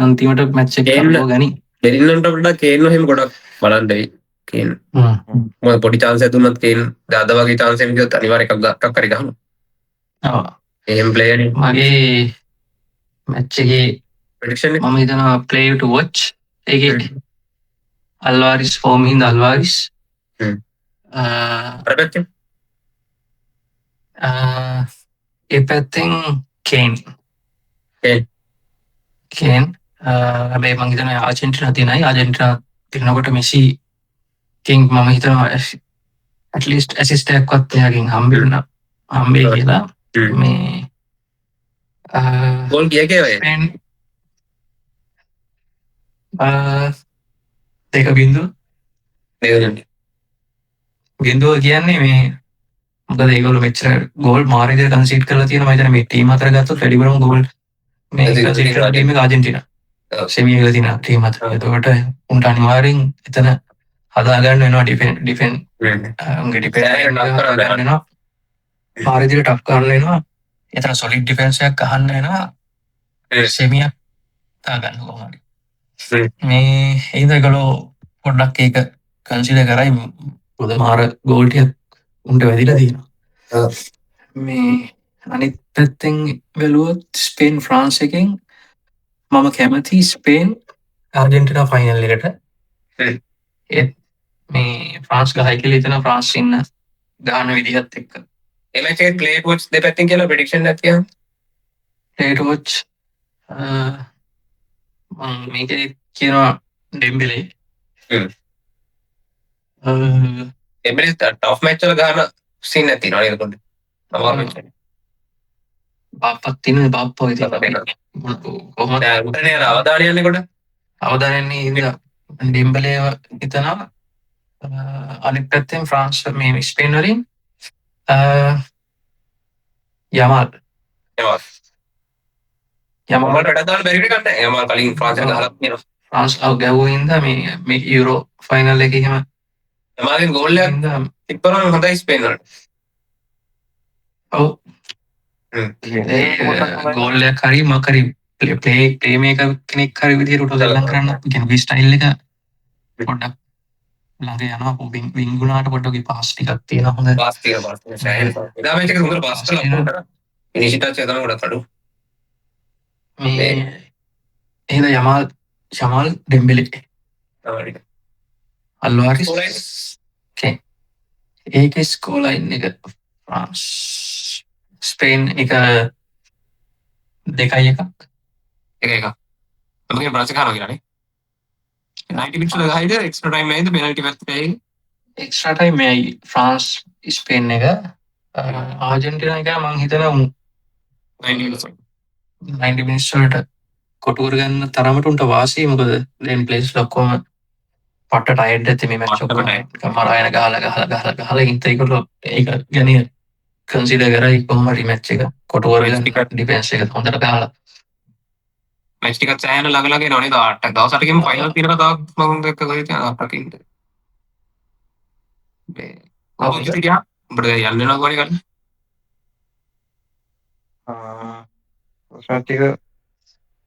අන්තිමට මැච් එක කරලා ගනි. බෙලින්ගම්ට වඩා කේන් එහෙම ගොඩක් බලන්න වෙයි. කේන් මොකද පොඩි chance එකක් දුන්නත් කේන් දාද වගේ chance එකක් ගියොත් අනිවාර්යයෙන් එකක් හරි ගහනවා. ඔව්. එහෙම ප්ලේයර් මගේ මැච් එකේ ප්‍රෙඩික්ෂන් එක මම හිතනවා play to watch ඒකේ අල්වාරිස් ෆෝම් හින්දා අල්වාරිස් අර පැත්තෙන් ඒ පැත්තෙන් කේන් හැබැයි මං හිතනවා ආජන්ටිනා තියෙනයි ආජන්ටිනා තිරනකොට මෙසි කින් මම හිතනවා ඇට්ලිස්ට් ඇසිස්ට් එකක්වත් එයාගෙන් හම්බෙයි කියලා මේ ගෝල් කීයකේ ඔය දෙක බින්දුව කියන්නේ මේ මොකද ඒගොල්ලෝ මෙච්චර ගෝල් මාර විදිහට කන්සීඩ් කරලා තියෙනවා මම හිතන්නේ මේ ටීම් අතර ගත්තොත් වැඩි බලමු ගෝල් මේ කන්සීඩ් කරන ටීම් එක ආජන්ටිනා සෙමි එකේ තියෙන ටීම් අතර. එතකොට උන්ට අනිවාර්යෙන් එතන හදා ගන්න වෙනවා ඩිෆෙන්ඩ් උන්ගේ ඩිෆෙන්ඩ් වෙනවා මාර විදිහට ටප් කරන්න වෙනවා. එතන සොලිඩ් ඩිෆෙන්ස් එකක් අහන්න වෙනවා සෙමියක් තා ගන්න කොහොමද මේ ඒද ඒගොල්ලෝ පොඩ්ඩක් ඒක කන්සිඩර් කරයි මොකද මාර ගෝල් ටිකක් උන්ට වැදිලා තියෙනවා. මේ අනිත් පැත්තෙන් බැලුවොත් ස්පේන් ෆ්‍රාන්ස් එකෙන් මම කැමති ස්පේන් ආර්ජෙන්ටිනා ෆයිනල් එකට. ඒත් මේ ෆ්‍රාන්ස් ගහයි කියලා හිතන ෆ්‍රාන්ස් ඉන්න ගාන විදිහත් එක්ක. ඒ මැච් එකේ ප්ලේ වොච් දෙපැත්තෙන් කියලා ප්‍රෙඩික්ෂන් එකක් කියන්න. ප්ලේ වොච් මම මේකේ කියනවා ඩෙම්බෙලේ. එබ්‍රේ ටෆ් මැච් වල ගහන සීන් නැති නේද ඒකට. අමාරු මැච් එක. බාප්පක් තියෙන බාප්පෝ ඉතින් කොහොමද උටනේ අවදානිය යන්නේ කොට අවදානන්නේ ඉඳලා ඩෙම්බලේ හිතනවා අනිත් පැත්තෙන් ෆ්‍රාන්ස් මේ ස්පේන් වලින් යමාල් යමාල් වැඩ දාන්න බැරි වෙන්නේ නැහැ. යමාල් කලින් ෆ්‍රාන්ස් එක ගහලා තියෙනවා. ෆ්‍රාන්ස් ගැහුවා හින්දා මේ යුරෝ ෆයිනල් එකේ එහෙම යමාල්ගෙන් ගෝල් එකක් හින්දා තිබ්බනම් හොඳයි ස්පේන් වලට. ඔව් ඒ ගෝල් එකක් හරි මොකක් හරි ප්ලේ මේකර් කෙනෙක් හරි විදිහට උට දෙල්ලම් කරන්න කියන්නේ ස්ටයිල් එක පොඩ්ඩක් ළඟ යනවා වින්ගුණාට පොඩ්ඩක් පාස් ටිකක් තියෙනවා හොඳ පාස් තියෙනවා. එදා මේක හොඳට පාස් කළා. ෆිනිෂින් ටච් එක තමයි ගොඩක් අඩු. මේ එහෙනම් යමාල් ඩෙම්බෙලේ තමයි. අල්වාරිස් ඒකේ ස්කෝර් ලයින් එක ෆ්‍රාන්ස් ස්පේන් එක 2-1 එක. මොකද ෆ්‍රාන්ස් එක හරනවා කියලානේ. 90 මිනිත්තු ගහයිද එක්ස්ට්‍රා ටයිම් එකේද පෙනල්ටි පැත්තේ එක්ස්ට්‍රා ටයිම් එකයි ෆ්‍රාන්ස් ස්පේන් එක ආජන්ටිනා එක මං හිතනවා 90 මිනිත්තු 90 මිනිත්ස් වලට කොටු කරගන්න තරමට උන්ට වාසියි මොකද දැන් ප්ලේස් ඔක්කොම පට්ට ටයර්ඩ් ඇති මේ මැච් ඔක්කොම මරායන ගහලා ඉන්ට ඒගොල්ලෝ ඒක ගැන කන්සිඩර් කරයි කොහොම හරි මැච් එක කොටු කරගෙන ඩිෆෙන්ස් එක හොඳට ගහලා මැච් ටිකක් සෑහෙන ළඟ එනවා නේද 8ක් දවස් 8කින් ෆයිනල් තියෙනවා තාක් මම දැක්ක කොහෙද 8කින් මේ කොහොමද ගියා උඹට යන්න වෙනවා කොහේ ගන්න ප්‍රශ්න ටික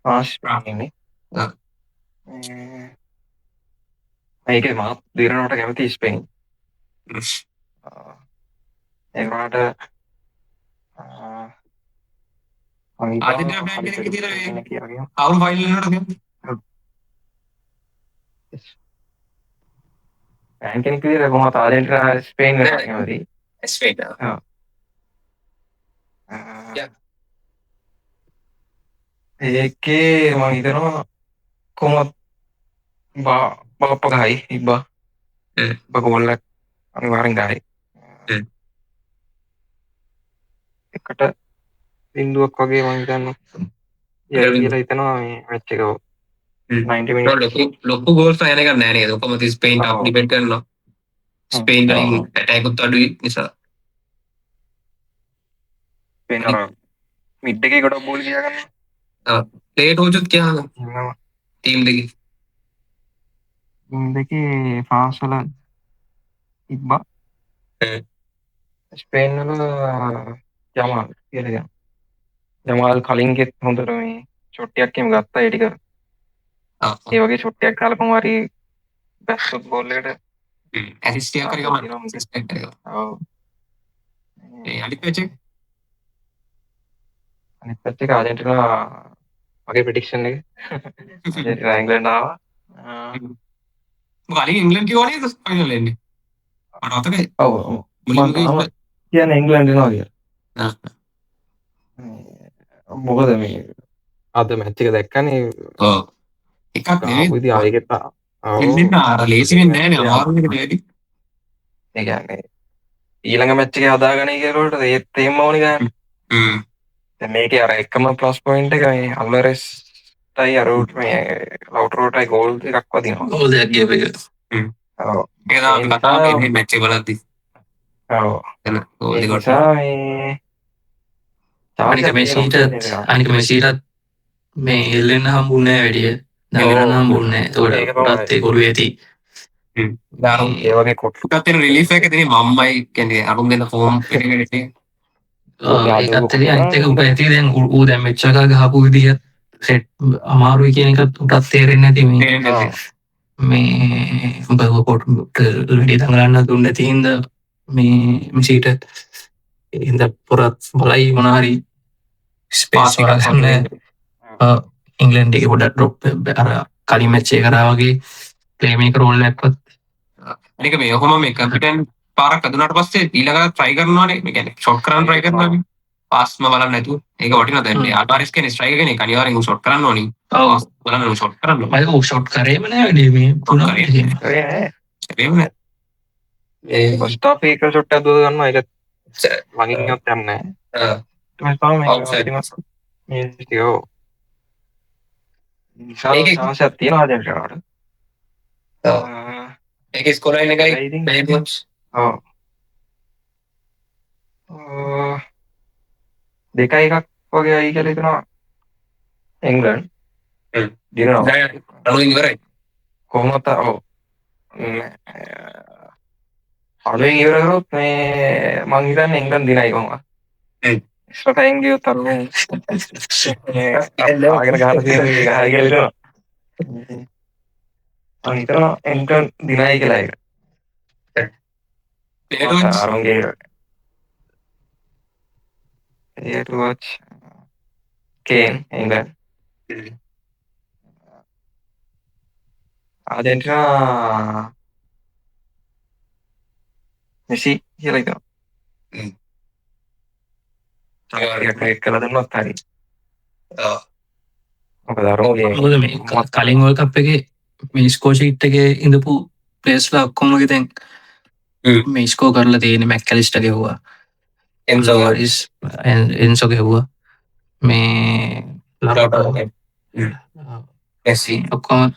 පාස් ඉන්නේ ඒකේ මාත් දිරනවට කැමති ස්පේන් ඒකට ආදිනා බෑන්ඩ් එකේ තියලා අවුල් ෆයිනල් එකට ගියා බෑන්ඩ් කෙනෙක් විදිහට කොහොමද ආර්ජන්ටිනා ස්පේන් වෙනවා කැමති ස්පේන් ඒකේ මම හිතනවා කොහොමද බාප්ප ගහයි ඉබ්බා බගෝල්ලක් අනිවාර්යෙන් ගහයි එකට බින්දුවක් වගේ මම හිතන්නේ කියලා හිතනවා මේ මැච් එක 90 මිනිත් ලොකු ගෝල්ස් අයන එක නෑ නේද කොහොමද ස්පේන් ටක් ඩිපෙන්ඩ් කරනවා ස්පේන් වලින් ඇටැක් උත් අඩුයි නිසා ස්පේන් අර මිඩ් එකේ ගොඩක් බෝල් ගියා ගන්න ප්ලේට් හොජුත් කියනවා ටීම් දෙකේ ෆ්‍රාන්ස් වල ඉබ්බා ස්පේන් වල යමාල් කියලා කියනවා යමාල් කලින්ගෙත් හොඳට මේ ෂොට්ටියක් එහෙම ගත්තා ඒ ටික ඒ වගේ ෂොට්ටියක් කාලා කොහොම හරි බැස්සොත් බෝල් එකට ඇසිස්ට් එකක් හරි ගමන් ඇසිස්ට් එකක් ඔව් ඒ අනිත් පැච් එක ආර්ජන්ටිනා මගේ ප්‍රෙඩික්ෂන් එක ආර්ජන්ටිනා ඉංග්ලන්ඩ් ආවා කලින් ඉංග්ලන්ඩ් කිව්වනේ ෆයිනල් එන්නේ මට මතකයි ඔව් මම කියන්නේ ඉංග්ලන්ඩ් එනවා කියලා මොකද මේ අද මැච් එක දැක්කනේ ඔව් එකක් නෙවෙයි විදි ආයෙත් ඉංග්ලන්ඩ් ආර ලේසි වෙන්නේ නැහැ නේ අමාරු එක දෙවි ඒ කියන්නේ ඊළඟ මැච් එකේ හදාගන්න කියලා වලට ඒත් තේම්ම ඕනි ගන්න දැන් මේකේ අර එකම ප්ලස් පොයින්ට් එක මේ අල්වරෙස් ටයි අර මේ ලවුටරෝටයි ගෝල් එකක් වදිනවා ගෝල් දෙකක් ගියප එක ඔව් ඒක තමයි කතා වෙන්නේ මැච් එක බලද්දි ඔව් එන ගෝල් දෙක අනික මෙසීටත් මේ එල්ලෙන්න හම්බුන්නේ නැහැ වැඩිය දඟලන්න හම්බුන්නේ නැහැ ඒකට ඒ කොළු ඇති දාරුම් ඒ වගේ කොට්ටු ටිකක් තියෙන රිලීෆ් එක තියෙන මම්මයි කියන්නේ අරුම් දෙන ෆෝම් එකකට ඒකත් ඇති අනිත් එක උට ඇති දැන් ඌ දැන් මෙච්ච එකක් ගහපු විදිහ සෙට් අමාරුයි කියන එකත් උටත් තේරෙන්නේ නැති මේ උඹ කොට වැඩි දඟලන්න දුන්නේ නැති හින්දා මේ මෙසීට ඉඳ පොරත් බලයි මොනාරි ස්පේස් ගන්න ඉංගලන්ඩ් එක පොඩක් ඩ්‍රොප් අර කලින් මැච් එක කරා වගේ ප්ලේ මේකර් රෝල් එකක්වත් අනික මේ ඔහොම මේ කැපිටන් පාරක් අදුනාට පස්සේ ඊළඟට try කරනවානේ මේ කියන්නේ ෂොට් කරන්න try කරනවා මේ පාස්ම බලන්න නැතුව ඒක වටිනවා දැන් මේ ආල්වාරිස් කියන්නේ ස්ට්‍රයිකර් කෙනෙක් අනිවාර්යෙන් ෂොට් කරන්න ඕනි ඔව් බලන්න ෂොට් කරන්න මම ෂොට් කරේම නෑ වැඩි මේ තුනක් ඒකනේ ඒ ෆස්ට් හාෆ් එක ෂොට් එකක් දුව ගන්නවා ඒක මගින් යොත් යන්නේ මේ ටිකෝ විශාල chance එකක් තියෙනවා ආර්ජන්ටිනාට ඒකේ ස්කෝර් ලයින් එකයි I think- ප්ලේ කොච් ඔව්. 2-1 වගේ අයි කියලා හිතනවා එංගලන්ඩ්. හ්ම්. දිනනවා. අනුවෙන් ඉවරයි. කොහොමද ඔව්. අලුවෙන් ඉවර කරොත් මේ මං හිතන්නේ එංගලන්ඩ් දිනයි කොහොමද. හ්ම්. එක්ස්ට්‍රා ටයිම් ගියොත් අලුවෙන් ආගෙන ගහලා තියෙන එක ගහයි කියලා හිතනවා. මං හිතනවා එංගලන්ඩ් දිනයි කියලා ඒක. ප්ලේ කොච් අරුන්ගේ to watch Kane England. Argentina Messi කියලා හිතනවා. හ්ම්. ටිකක් ක්‍රියේට් කරලා දුන්නොත් හරි. ඔව්. මොකද අරුන්ගේ මොකද මේ කලින් වර්ල්ඩ් කප් එකේ මේ ස්කෝර් ෂීට් එකේ ඉඳපු ප්ලේස්ලා ඔක්කොම වගේ දැන් මේ ස්කෝර් කරලා තියෙන්නේ මැක්කැලිස්ටර් ගෙවුවා. එන්සෝ ගෙව්වා. මේ ලරෝටෝ මෙසි ඔක්කොම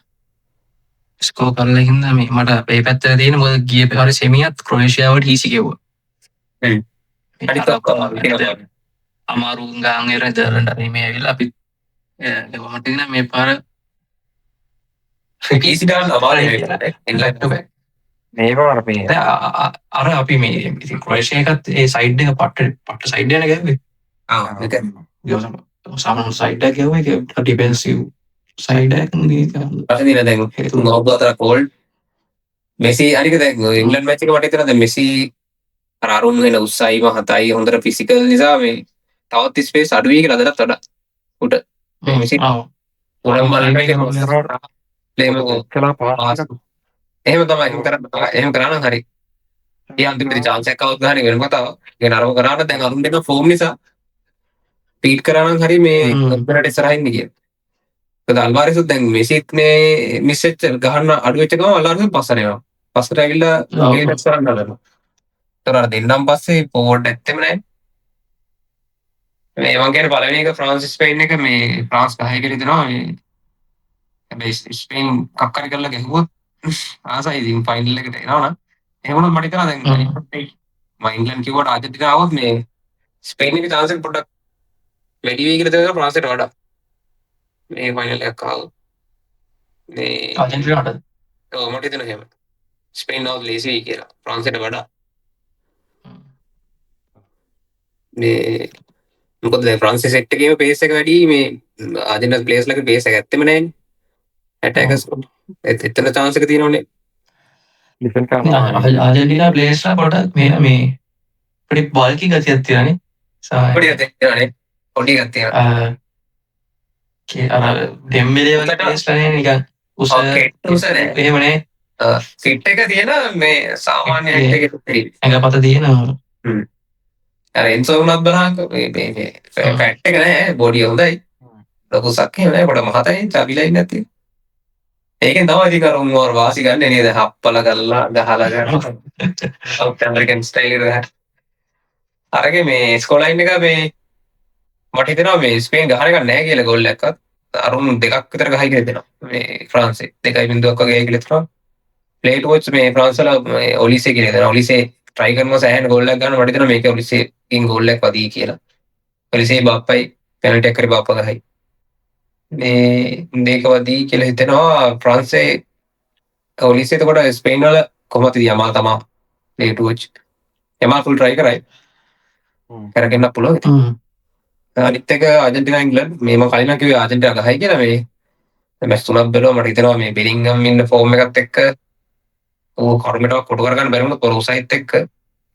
ස්කෝර් කරලා හින්දා මේ මට මේ පැත්තට තියෙන මොකද ගිය පාරේ සෙමියත් ක්‍රොේෂියාවට හීසි ගෙවුවා. අනිත් ඔක්කොම අමාරු ගාන් එරදරට මේ ඇවිල්ලා අපි මට තියෙන මේ පාර ඊසි දාන්න අමාරුයි එන්ලයිට් එක. මේ පාර මේ අර අපි මේ ඉතින් ක්‍රොේෂියා එකත් ඒ සයිඩ් එක පට්ට සයිඩ් එක ගැව්වේ. ආ ඒක සාමාන්‍ය සයිඩ් එක ගැව්වේ ඒක ඩිෆෙන්සිව් සයිඩ් එකක් නේ. පස්සේ දින දැන් තුන් අවුරුදු අතර කෝල්ඩ් මෙසි අනික දැන් ඉංග්ලන්ඩ් මැච් එක මට හිතෙනවා දැන් මෙසි අර අරුන් වෙන උස්සයිම හතයි හොඳට ෆිසිකල් නිසා මේ තවත් ස්පේස් අඩුයි කියලා අදටත් වඩා උඩ මෙසි උඩම් බලන්න ප්ලේම කලා පාස් එහෙම තමයි එහෙම කරා නම් හරි. ඒ අන්තිමේදී chance එකක් આવුත් ගහන්නේ වෙන කතාවක්. ඒ නරම කරාට දැන් අරුන් දෙන ෆෝම් නිසා පීට් කරා නම් හරි මේ ඉස්සරහට ඉස්සරහින් ගියේ. ඒකද අල්වාරිසුත් දැන් මෙසිත් මේ මිස් වෙච්ච ගහන්න අඩු වෙච්ච ගමන් අල්වාරිසුත් පස්සට එනවා. පස්සට ඇවිල්ලා ගේ ඩැක්ස් කරන්න හදනවා. ඒතර අර දෙන්නම් පස්සේ ෆෝවර්ඩ් ඇත්තෙම නැහැ. මේ මං කියන්නේ පළවෙනි එක ෆ්‍රාන්ස් ස්පේන් එක මේ ෆ්‍රාන්ස් 10 කියලා දෙනවා මේ හැබැයි ස්පේන් කක්කරි කරලා ගැහුවොත් ආසයි ඉතින් ෆයිනල් එකට එනවනම් එහෙම වුණොත් මට හිතෙනවා දැන් මම ඉංග්ලන්ඩ් කිව්වට ආජන්ටිනා આવොත් මේ ස්පේන් එකේ chance එක පොඩ්ඩක් වැඩි වෙයි කියලා දෙනවා ෆ්‍රාන්ස්ට වඩා මේ ෆයිනල් එකක් ආවොත් මේ ආජන්ටිනාට ඔව් මට හිතෙනවා එහෙම ස්පේන් આવොත් ලේසි වෙයි කියලා ෆ්‍රාන්ස්ට වඩා මේ මොකද දැන් ෆ්‍රාන්ස් සෙට් එකේම පේස් එක වැඩි මේ ආජන්ටිනා ප්ලේයර්ස් ලගේ පේස් එක ඇත්තෙම නැහැනේ ඇටැකර්ස් එතන chance එක තියෙනවනේ ඩිෆෙන්ඩ් කරනවා. ආජන්ටිනා ප්ලේයර්ස්ලා පොඩක් මේ පොඩි බල්කි ගතියක් තියෙනනේ. පොඩි එකක් තියෙනවනේ පොඩි එකක් තියෙනවා අර ඩෙම්බෙලේ වගේ ප්ලේයර්ස්ලා නේ නිකන් උස එහෙමනේ ෆිට් එක තියෙන මේ සාමාන්‍ය හැට් එකේ තියෙන ඇඟපත තියෙනවා. අර එන්සෝ උනත් බලහංක මේ ෆැට් එක නෑ බොඩිය හොඳයි ලොකු සක්කේ නෑ පොඩ මහතයි චබිලයි නැති ඒකෙන් තමයි ඉතින් අර උන්වර වාසි ගන්න නේද හප්පල කරලා ගහලා ගන්න සවුත් ඇමරිකන් ස්ටයිල් එක අරගේ මේ ස්කෝලයින් එක මේ මට හිතෙනවා මේ ස්පේන් ගහන එක නෑ කියලා ගෝල් එකක්වත් අරුන් දෙකක් විතර ගහයි කියලා දෙනවා මේ ෆ්‍රාන්සේ 2.0ක් වගේ කියලා හිතනවා ප්ලේට් වොච් මේ ෆ්‍රාන්ස්වල ඔලිසේ කියලා දෙනවා ඔලිසේ try කරනවා සෑහෙන ගෝල් එකක් ගන්න මට හිතෙනවා මේක ඔලිසේ ඉන් ගෝල් එකක් වදී කියලා ඔලිසේ බාප්පයි පෙනල්ටි එක කරේ බාප්පා ගහයි මේ දෙක වදී කියලා හිතෙනවා ෆ්‍රාන්සේ ඔලිසේ එතකොට ස්පේන් වල කොහොමද යමා තමා ප්ලේට් වොච් යමා ෆුල් try කරයි කරගෙන පුළුවන් අනිත් එක ආජන්ටිනා ඉංග්ලන්ඩ් මේ මම කලින් කිව්වේ ආජන්ටිනා ගහයි කියලා මේ මැච් තුනක් බැලුවා මට හිතෙනවා මේ බෙලින්ගම් ඉන්න ෆෝම් එකත් එක්ක ඕ කර්මෙටක් කොටු කරගන්න බැරි වුණොත් පොරොසයිත් එක්ක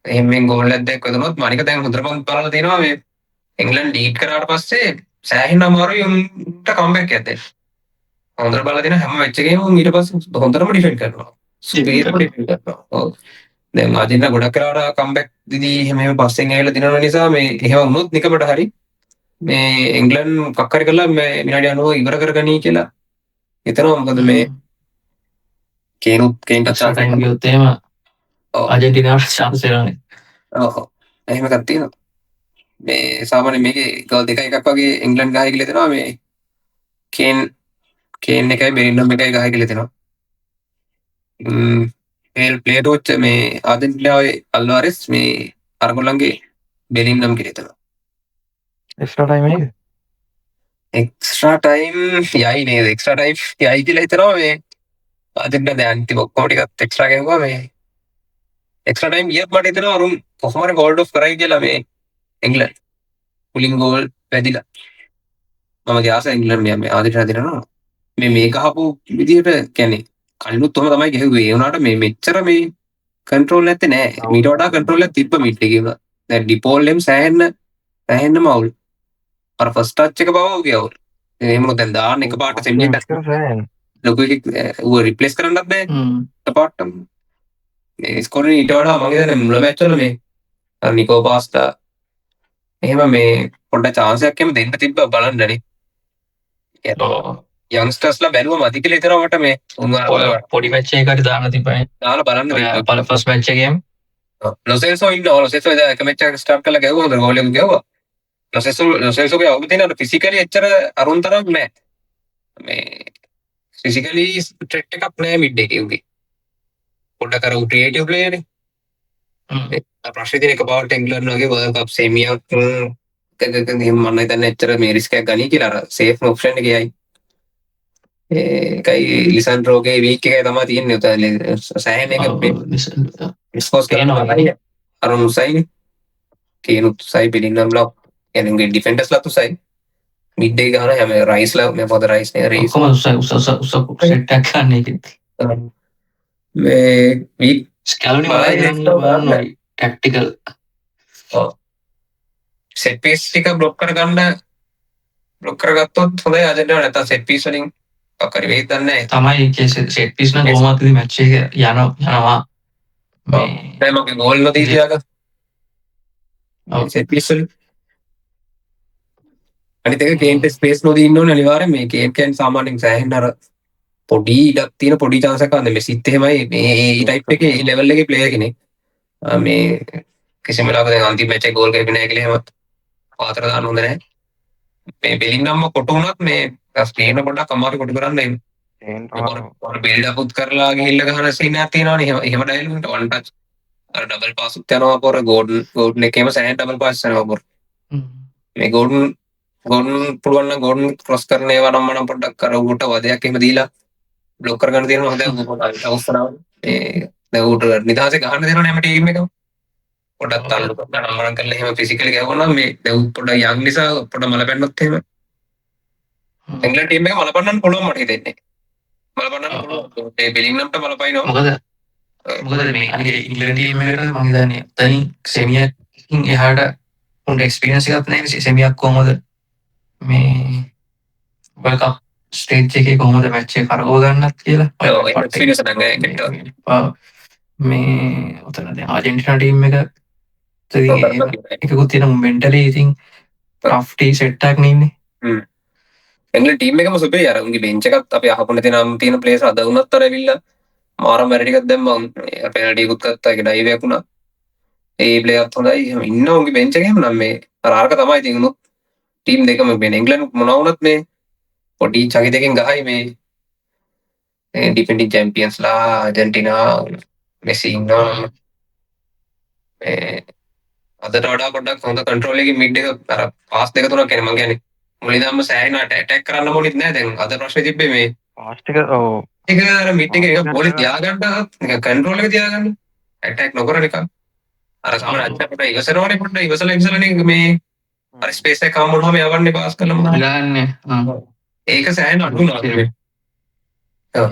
එහෙම මේ ගෝල් එකක් දැක්ක දුනොත් මනික දැන් හොඳටම බලලා තියෙනවා මේ ඉංග්ලන්ඩ් ලීඩ් කරාට පස්සේ සෑහෙන අමාරුයි උන්ට කම්බැක් එකක් දෙන්න. හොඳට බලලා තියෙන හැම මැච් එකේම උන් ඊට පස්සේ හොඳටම ඩිෆෙන්ඩ් කරනවා. ස්පීඩ් ඩිෆෙන්ඩ් කරනවා. ඔව්. දැන් ආජන්ටිනා ගොඩක් කරාට කම්බැක් දීදී එහෙම පස්සෙන් ඇවිල්ලා දිනන නිසා මේ එහෙම වුණොත් නිකමට හරි මේ ඉංග්ලන්ඩ් කක්කරි කරලා මේ විනාඩි 90 ඉවර කරගනී කියලා හිතනවා මොකද මේ කේන්ට chance එකක් ගියොත් එහෙම ආජන්ටිනාට chance එනවානේ. ඔව් එහෙම එකක් තියෙනවා මේ සාමාන්‍ය මේකේ ගෝල් දෙක එකක් වගේ ඉංග්ලන්ඩ් ගහයි කියලා දෙනවා මේ කේන් එකයි බෙරින්ගම් එකයි ගහයි කියලා දෙනවා ප්ලේට ොච්ච මේ ආදන්ටලාවේ අල්වාරෙස් මේ අරගොල්ලන්ගේ බෙලින් නම් කිරෙතන එක්ස්ට්‍රා ටයිම් එක එක්ස්ට්‍රා ටයිම් යයි නේද එක්ස්ට්‍රා ටයිම් යයි කියලා හිතනවා මේ අදට දැන්ති ඔක්කෝටිකත් එක්ස්ට්‍රා ගැවා මේ එක්ස්ට්‍රා ටයිම් ගියත් මට හිතෙනවා අරුන් කොහොමද ගෝල්ඩ් ඔෆ් කරයි කියලා මේ එංගලන්ඩ් පුලින් ගෝල් වැදිලා මම ගියාස එංගලන්ඩ් මේ ආදිට හදිනවා මේ මේක හපු විදිහට කියන්නේ කලිනුත් තොම තමයි ගැහුවේ ඒ වුණාට මේ මෙච්චර මේ කන්ට්‍රෝල් නැත්තේ නෑ මීට වඩා කන්ට්‍රෝල් එකක් තිබ්බ මිඩ් එකේ වුණා දැන් ඩිපෝල්ෙම් සෑහෙන්න මවුල් අර ෆස්ට් ටච් එක බව ගියවුල් එහෙම දැන් දාන්න එක පාට සෙමියට ලොකු එකක් ඌ රිප්ලේස් කරන්නත් බෑ එකපාරටම මේ ස්කෝරේ ඊට වඩා මගේ දැන් මුල මැච් වල මේ අර නිකෝ පාස්ටා එහෙම මේ පොඩ්ඩක් chance එකක් එහෙම දෙන්න තිබ්බා බලන්නනේ යන්ස්ටර්ස්ලා බැලුවම අධි කියලා හිතනවා මට මේ පොඩි මැච් එකකට දාන්න තිබ්බනේ දාලා බලන්න ෆස්ට් මැච් එකේම ලොසෙල්සෝ ඉන්නවා ලොසෙල්සෝ දැන් එක මැච් එකක් ස්ටාර්ට් කරලා ගැහුවා හොඳ ගෝල් එකක් ගැහුවා ලොසෙල්සෝගේ අවුල තියෙන අර ෆිසිකලි එච්චර අරුන් තරම් නෑ මේ ෆිසිකලි ට්‍රෙට් එකක් නෑ මිඩ් එකේ උගේ පොඩ්ඩක් අර ක්‍රියේටිව් ප්ලේයර් නේ ප්‍රශ්නේ තියෙන එක පාවට ඉංග්ලන්ඩ් වගේ වර්ල්ඩ් කප් සෙමියක් මම හිතන්නේ එච්චර මේ රිස්ක් එකක් ගනී කියලා අර සේෆ් ඔප්ෂන් එකේයි ඒකයි ලිසන්ඩ්‍රෝගේ වීක් එකයි තමයි තියෙන්නේ උතන සෑහෙන එක රිස්කෝස් කරනවා අරුන් උසයිනේ කේනුත් උසයි බිලින්ගම්ලා එනුගේ ඩිෆෙන්ඩර්ස්ලා උසයි මිඩ් එක ගන්න හැම රයිස්ලා මේ පොද රයිස් නේ රයිස් කොහොමද උස සෙට් එකක් ගන්න එකද මේ වීක් ස්කැලෝනි වලයි ටැක්ටිකල් සෙට් පීස් ටික බ්ලොක් කරගත්තොත් හොඳයි අදට නැත්නම් සෙට් පීස් වලින් අකරි වෙයිද නැහැ තමයි සෙට් පීස් නම් කොහොමද මැච් එක යනවා දැන් මගේ ගෝල් නොදී තියාගත්තා සෙට් පීස් වල අනිත් එක කේන්ට ස්පේස් නොදී ඉන්න ඕනේ අනිවාර්යෙන් මේ කේන් කියන්නේ සාමාන්‍යයෙන් සෑහෙන අර පොඩි ඉඩක් තියෙන පොඩි chance එකක් ගන්න මෙසිත් එහෙමයි මේ ටයිප් එකේ ඒ ලෙවල් එකේ ප්ලේයර් කෙනෙක් මේ කිසිම වෙලාවක දැන් අන්තිම මැච් එකේ ගෝල් කරේ නැහැ කියලා එහෙම පාතර දාන්න හොඳ නැහැ මේ බෙලින්ගම්ම කොට උනත් මේ ස්පේන පොඩ්ඩක් අමාරු කොට කරන්න එන්නේ බිල්ඩ් අප් කරලා ගිහිල්ලා ගහන සීන් එකක් තියෙනවනේ එහෙම ඩයල් වලට වන් ටච් අර ඩබල් පාස් උත් යනවා පොර ගෝඩන් එකේම සෑහෙන ඩබල් පාස් යනවා පොර මේ ගෝඩන් පුළුවන් නම් ගෝඩන් ක්‍රොස් කරන ඒවා නම් මම පොඩ්ඩක් කර උට වදයක් එහෙම දීලා බ්ලොක් කරගන්න තියෙනවා හොඳයි පොඩ්ඩක් අවස්ථාවක් ඒ දැන් උට නිදාසේ ගහන්න දෙනවනේ හැම ටීම් එකම පොඩ්ඩක් තල්ලු කරලා නම්බරන් කරලා එහෙම ෆිසිකලි ගහනවා මේ දැන් පොඩ්ඩක් යන් නිසා පොඩ්ඩක් මල පැන්නොත් එහෙම ඉංග්ලන්ඩ් ටීම් එක මල පන්නන්න පුළුවන් මට හිතෙන්නේ මල පන්නන්න පුළුවන් ඒ බෙලින්ගම්ට මල පයින්නවා මොකද මේ අනිත් ඉංග්ලන්ඩ් ටීම් එකට මම හිතන්නේ තනින් සෙමියකින් එහාට උන්ට එක්ස්පීරියන්ස් එකක් නැහැ සෙමියක් කොහොමද මේ වර්ල්ඩ් කප් ස්ටේජ් එකේ කොහොමද මැච් එක කරගව ගන්නත් කියලා එක්ස්පීරියන්ස් නැහැ මේ උතන දැන් ආජෙන්ටිනා ටීම් එක එකකුත් තියෙන මෙන්ටලි ඉතින් රෆ් ටී සෙට් එකක් නෙන්නේ ඉංග්ලන්ඩ් ටීම් එකම සුපේ අර උන්ගේ බෙන්ච් එකත් අපි අහපොන තියෙන ප්ලේයර්ස් අද වුණත් අර ඇවිල්ලා මාරම් වැඩ ටිකක් දැම්මා පෙනල්ටි එකත් ගත්තා ඒක ඩයිව් එකක් වුණා ඒ ප්ලේයර්ත් හොඳයි එහෙම ඉන්න උන්ගේ බෙන්ච් එකේම නම් මේ අර ආරක තමයි ඉතින් උනුත් ටීම් දෙකම මේ ඉංග්ලන්ඩ් මොනවා වුණත් මේ පොඩි චකිතකින් ගහයි මේ ඩිෆෙන්ඩිං චැම්පියන්ස්ලා ආජන්ටිනා මෙසි ඉන්නවා අදට වඩා පොඩ්ඩක් හොඳ කන්ට්‍රෝල් එකකින් මිඩ් එක අර පාස් දෙක තුනක් කියන්නේ මම කියන්නේ මුලින්ම සෑහෙන ඇටැක් කරන්න ඕනෙත් නෑ දැන් අද ප්‍රශ්නේ තිබ්බේ මේ පාස්ට් එක ඔව් ඒක අර මිඩ් එකේ එක බෝලේ තියාගන්න නිකන් කන්ට්‍රෝල් එක තියාගන්න ඇටැක් නොකර නිකන් අර සමහර අච්චපට ඉවසනවනේ පොඩ්ඩක් ඉවසලා මේ අර ස්පේස් එක හම්බුනම යවන්නේ පාස් කළාම ගන්න ඒක සෑහෙන අඩු වුණා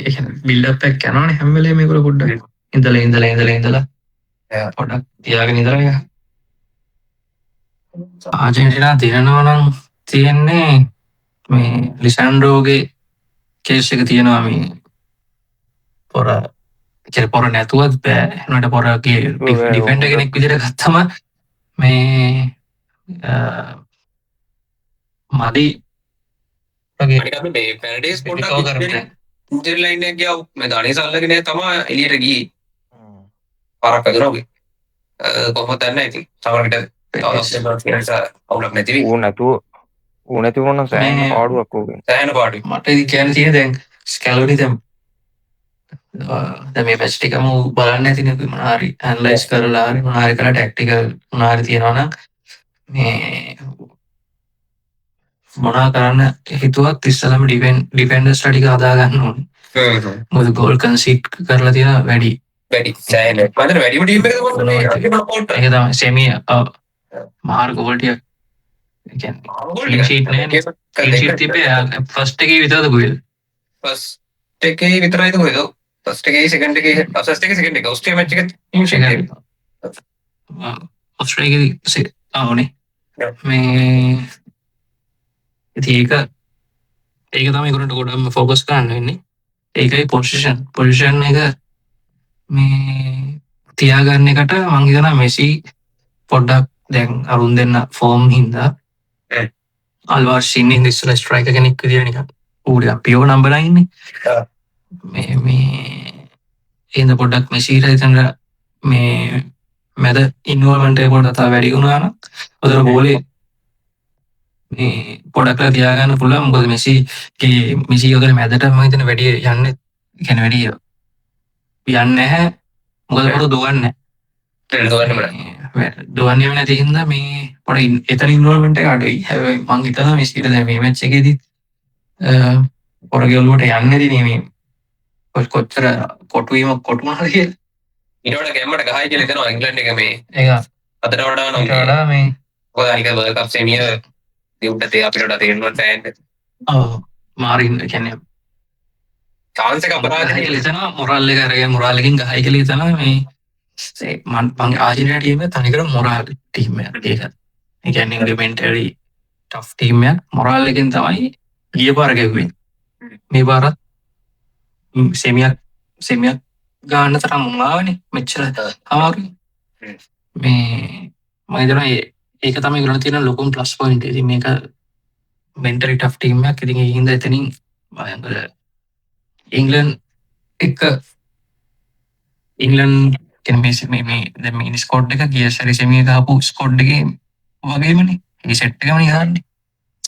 ඒක බිල්ඩ් අප් එකක් යනවනේ හැම වෙලේම මේගොල්ලෝ පොඩ්ඩක් ඉඳලා පොඩ්ඩක් තියාගෙන ඉඳලා ආජෙන්ටිනා දිනනවා නම් තියෙන්නේ මේ ලිසැන්ඩ්‍රෝගේ කේස් එක තියෙනවා මේ පොර නැතුවත් බෑ එනට පොරගේ ඩිෆෙන්ඩර් කෙනෙක් විදිහට ගත්තම මේ මදි මේ පැරඩේස් පොඩ්ඩක් ඉන්ජර් ලයින් එක ගියා මේ දණේස් අල්ලගෙන තමයි එළියට ගියේ පාරක් අදුනෝගේ කොහොමද දන්නේ ඉතින් සමහරකට අවුලක් නැති වෙයි ඌ නැති වුණා සෑහෙන පාඩුවක් ඕකෙන් සෑහෙන පාඩුයි මට ඉතින් කියන්න තියෙන දැන් ස්කැලෝනි දැන් දැන් මේ මැච් ටිකම බලන්න ඇතිනේ මොනාරි ඇනලයිස් කරලා හරි මොනාරි කරලා ටැක්ටිකල් මොනාරි තියෙනවා නම් මේ මොනා කරන්න හිතුවත් ඉස්සලම ඩිෆෙන්ඩර්ස්ලා ටික හදා ගන්න ඕනේ. මොකද ගෝල් කන්සීඩ් කරලා තියෙන වැඩි. මන්දර වැඩිම ටීම් එකද ඒක තමයි සෙමි මාර ගෝල් ටික. ඒ කියන්නේ ක්ලීන් ෂීට් නෑනේ. ක්ලීන් ෂීට් තිබ්බේ ෆස්ට් එකේ විතරද ගෝල්. ෆස්ට් එකේ විතරයිද කොහෙද? ෆස්ට් එකේ සෙකන්ඩ් එකේ ෆස්ට් එකේ සෙකන්ඩ් එකේ ඔස්ට්‍රේලියා මැච් එකේ ක්ලීන් ෂීට් ඔස්ට්‍රේලියාවේ ආවනේ. මේ ඉතින් ඒක තමයි ඒගොල්ලන්ට ගොඩක්ම ફોකස් කරන්න වෙන්නේ. ඒකයි පොසිෂන් එක මේ තියාගන්න එකට මං හිතනවා මෙසි පොඩ්ඩක් දැන් අරුන් දෙන්න ෆෝම් හින්දා අල්වාර්ස් ඉන්නේ ඉස්සෙල්ලා ස්ට්‍රයිකර් කෙනෙක් විදියට නිකන් ඌට පියෝ නම්බර් 9 ඉන්නේ. මේ එන්න පොඩ්ඩක් මෙසිට හිතන්න මේ මැද ඉන්වෝල්ව්මන්ට් එක පොඩ්ඩක් තව වැඩි වුණා නම් උදේ ගෝලේ මේ පොඩක් තියාගන්න පුළුවන්. මොකද මෙසි උදේ මැදට මම හිතන වැඩි යන්නේ කියන්නේ වැඩි යන්නේ නැහැ. මොකද පොඩ දුවන්නේ දුවන්නේ නැති හින්දා මේ පොඩ එතන ඉන්වෝල්ව්මන්ට් එක අඩුයි. හැබැයි මං හිතනවා මෙසිට දැන් මේ මැච් එකේදී පොරගේ ඔලුවට යන්නේ නැති මේ කොච්චර කොටුවීමක් කොටුනාද කියලා. ඊට වඩා ගැම්මට ගහයි කියලා හිතනවා ඉංග්ලන්ඩ් එක මේ. ඒක අතට වඩා නම් වඩා මේ මොකද අනික වර්ල්ඩ් කප් සෙමිය දෙවුට තේ අපිට වඩා තේරෙනවා ටෑන්ඩ්. මාරින් කියන්නේ chance එක අපරාධයි ගහයි කියලා හිතනවා. මොරාල් එක අරගෙන මොරාල් එකෙන් ගහයි කියලා හිතනවා මේ මං ආර්ජෙන්ටිනා ටීම් එක තනිකරම මොරාල් ටීම් එකක්. ඒක ඒ කියන්නේ මෙන්ටලි ටෆ් ටීම් එකක්. මොරාල් එකෙන් තමයි ගිය පාර ගැව්වේ. මේ පාරත් සෙමියක් ගන්න තරම් ආවනේ මෙච්චර අමාරුයි. මේ මම හිතනවා ඒක තමයි ගන්න තියෙන ලොකුම ප්ලස් පොයින්ට්. ඉතින් මේක මෙන්ටලි ටෆ් ටීම් එකක්. ඉතින් ඒ හින්දා එතනින් භයංකර ඉංග්ලන්ඩ් එක ඉංග්ලන්ඩ් කියන්නේ මේ දැන් මේ ස්කෝඩ් එක ගිය සැරේ සෙමිය ගහපු ස්කෝඩ් එකේ වගේමනේ. ඒ සෙට් එකම නිහාන්නේ.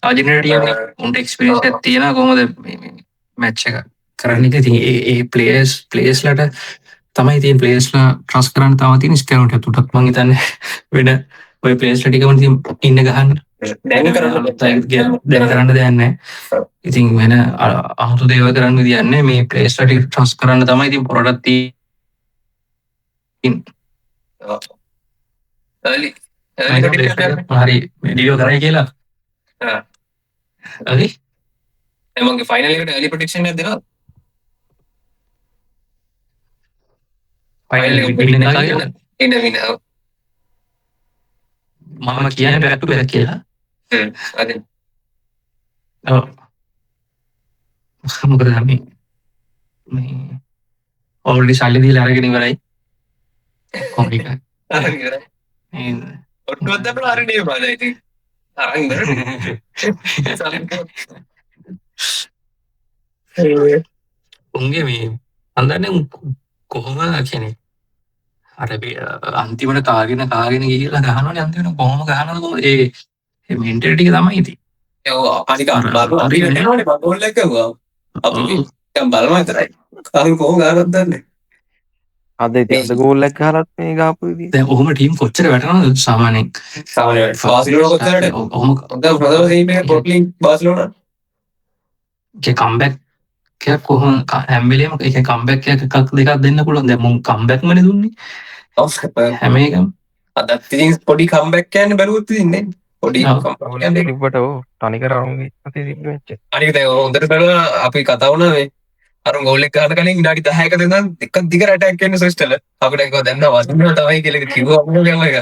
ආර්ජෙන්ටිනා ටීම් එක උන්ට එක්ස්පීරියන්ස් එකක් තියෙනවා කොහොමද මේ මැච් එක කරන්න එක. ඉතින් ඒ ප්ලේයර්ස්ලාට තමයි තියෙන ප්ලේයර්ස්ලා ට්‍රස්ට් කරන්න තව තියෙන ස්කැනෝට උටත් මං හිතන්නේ වෙන ඔය ප්ලේයර්ස්ලා ටිකම ඉන්න ගහන්න දැන් කරන්න දැන් කරන්න දෙයක් නැහැ. ඉතින් වෙන අමුතු දේවල් කරන්න විදියක් නැහැ. මේ ප්ලේයර්ස්ලා ටික ට්‍රස්ට් කරන්න තමයි ඉතින් පොරටත් තියෙන්නේ. හරි ඩියෝ කරයි කියලා. හරි මගේ ෆයිනල් එකට early prediction එකක් දෙනවා. ෆයිනල් එක වින්න එකා කියලා. ඉන්න වින්න. මම කියන්නේ back to back කියලා. අද ඔව් මොකද මේ already සල්ලි දීලා අරගෙන ඉවරයි. කොම්පික අරන් ඉවරයි. ඔට්ටුවක් දැම්මම හරිනේ බාලා ඉතින්. අරන් ඉවරයි. උන්ගේ මේ අන්දන්නේ කොහොම කියන්නේ අර අන්තිමට කාගෙන ගිහිල්ලා ගහනවනේ. අන්තිමට කොහොම ගහනවද කොහොමද ඒ මෙන්ටලිටි එක තමයි ඉතින්. ඔව් අනික අපි වෙනවනේ බෝල් එක ගාව. අපි දැන් බලමු විතරයි. කාගෙන් කොහොම ගහනවද දන්නේ. අද ඉතින් අද ගෝල් එක ගහලත් මේ ගාපු විදිහ. දැන් ඔහොම ටීම් කොච්චර වැටෙනවද සාමාන්‍යයෙන්. බාසිලෝනා කොච්චරද? ඔහොම දැන් ප්‍රථම ටීම් එක බොට්ලින් බාසිලෝනා. ඒ කම්බැක් එකක් කොහොම හැම වෙලේම ඒක කම්බැක් එකක් දෙකක් දෙන්න පුළුවන්. දැන් මොන් කම්බැක්මනේ දුන්නේ. ඔව් හැම එකම. අදත් ඉතින් පොඩි කම්බැක් කියන්නේ බැලුවොත් ඉතින් නේ. පොඩි ගෝල් එක තිබ්බට ඕ තනිකර අරුන්ගේ අතේ තිබ්බ මැච් එක. අනික දැන් හොඳට බලලා අපි කතා වුණා මේ අර ගෝල් එක ගන්න කලින් විනාඩි 10ක දෙන්නම් එකක් දිගට ඇටැක් කරන සිස්ටල් අපිට ඒක දැන් වදිනවා තමයි කියලා කිව්වා මොකද එක.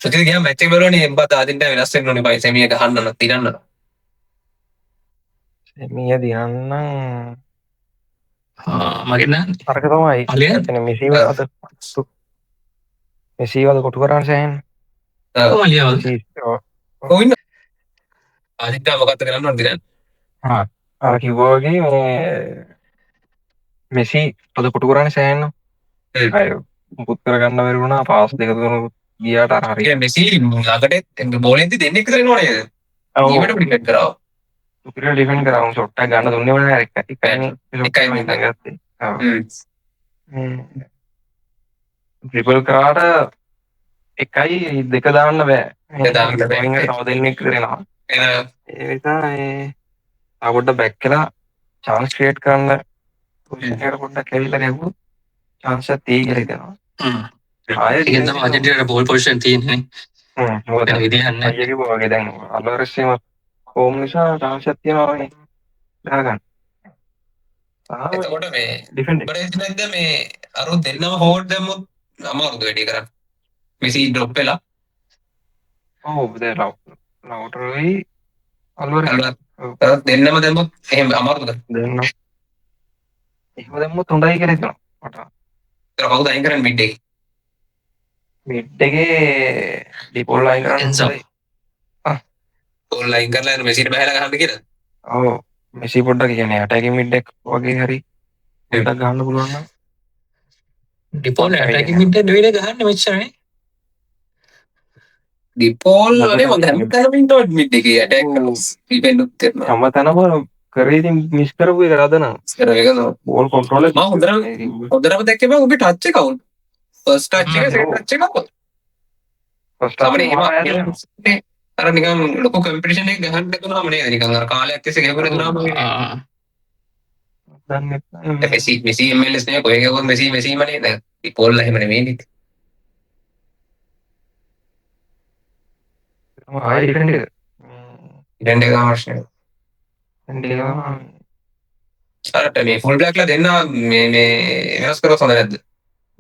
සුචිත ගියා මැච් එක බලවනේ එම්බත් ආදින්ට වෙනස් වෙන්න ඕනේ බයි සෙමිය ගහන්න නම් තිරන්න. සෙමිය දිනන්න මගේ නෑ අරක තමයි. අලියන් එතන මෙසිව අද කොටු කරන්න සෑහෙන. කොහොමද කොහොින්න ආදින්ට මොකක්ද කරන්න ඕනද දැන්. අර කිව්වා වගේ මේ මෙසි අද කොටු කරන්න සෑහෙන. අය පුත් කරගන්න බැරි වුණා. පාස් දෙක තුනක් ගියාට අර හරියට මෙසි ළඟට බෝලෙන්දි දෙන්නෙක් විතර එනවනේ. ඊවට ප්‍රිපෙක්ට් කරා. සුපිරියර් ඩිෆෙන්ඩ් කරා. උන් ෂොට් එක ගන්න දුන්නේ නැහැ. එකයි ෂොට් එක ගත්තේ. ඔව්. ඩ්‍රිබල් කරාට එකයි දෙක දාන්න බෑ. තව දෙන්නෙක් කරනවා. ඒ නිසා පොඩ්ඩක් බැක් කරලා chance create කරන්න පොසිෂන් එකට පොඩ්ඩක් ඇවිල්ලා ගැහුවොත් chance එකක් තියෙයි කියලා හිතනවා. ආයෙත් ඒකෙන් තමයි අර්ජන්ටිනාට බෝල් පොසිෂන් තියෙන්නේ. මොකද වෙන විදිහක් නැහැ. අයියගේ වගේ දැන් අල්වාරස් එහෙම හෝම් නිසා chance එකක් තියෙනවා නේ. දාගන්න. එතකොට මේ ඩිෆෙන්ඩ් ඔබට නැද්ද මේ අර දෙන්නම ෆෝවර්ඩ් දැම්මොත් අමාරුද වැඩි කරන්න. මෙසි ඩ්‍රොප් වෙලා. ඔව් දැන් ලවුටරයි අල්වාරස් දෙන්නම දැම්මොත් එහෙම අමාරුද? දෙන්න. එහෙම දැම්මොත් හොඳයි කියලා හිතනවා මට. ඒක කවුද අයින් කරන්නේ මිඩ් එකේ? මිඩ් එකේ ඩිපෝල් අයින් කරන්න එන්සෝ. ඕල් අයින් කරලා මෙසිට බහලා ගහන්න කියලා. ඔව් මෙසි පොඩ්ඩක් කියන්නේ අටැකින් මිඩ් එක වගේ හරි පොඩ්ඩක් ගන්න පුළුවන් නම් ඩිපෝල් ඇටැකින් මිඩ් එක නෙවෙයි ගහන්නේ මෙච්චරනේ. ඩිපෝල් වනේ මම හැමතැනම ඉන්නවා මිඩ් එකේ ඇටැක් කරනවා. ඩිෆෙන්ඩ් උත් කරනවා. හැමතැනම කරේ ඉතින් මිස් කරපු එක රදන බෝල් කොන්ට්‍රෝල් එක මම හොඳටම දැක්කේ මම උගේ ටච් එක අවුල්. ෆස්ට් ටච් එක සෙකන්ඩ් ටච් එක අවුල්. අර නිකන් ලොකු කම්පිටිෂන් එකක් ගහන්න දෙතුනම නේද නිකන් අර කාලයක් තිස්සේ ගෙවගෙන දුනාම මෙසි MLS නේ කොහෙ ගියොත් මෙසිම නේද ඩිපෝල් එහෙම නෙමෙයි නේද ආයෙ ඩිෆෙන්ඩ් එක අවශ්‍යයි අරට මේ ෆුල් බ්ලැක්ලා දෙන්න මේ වෙනස් කරොත් හොඳ නැද්ද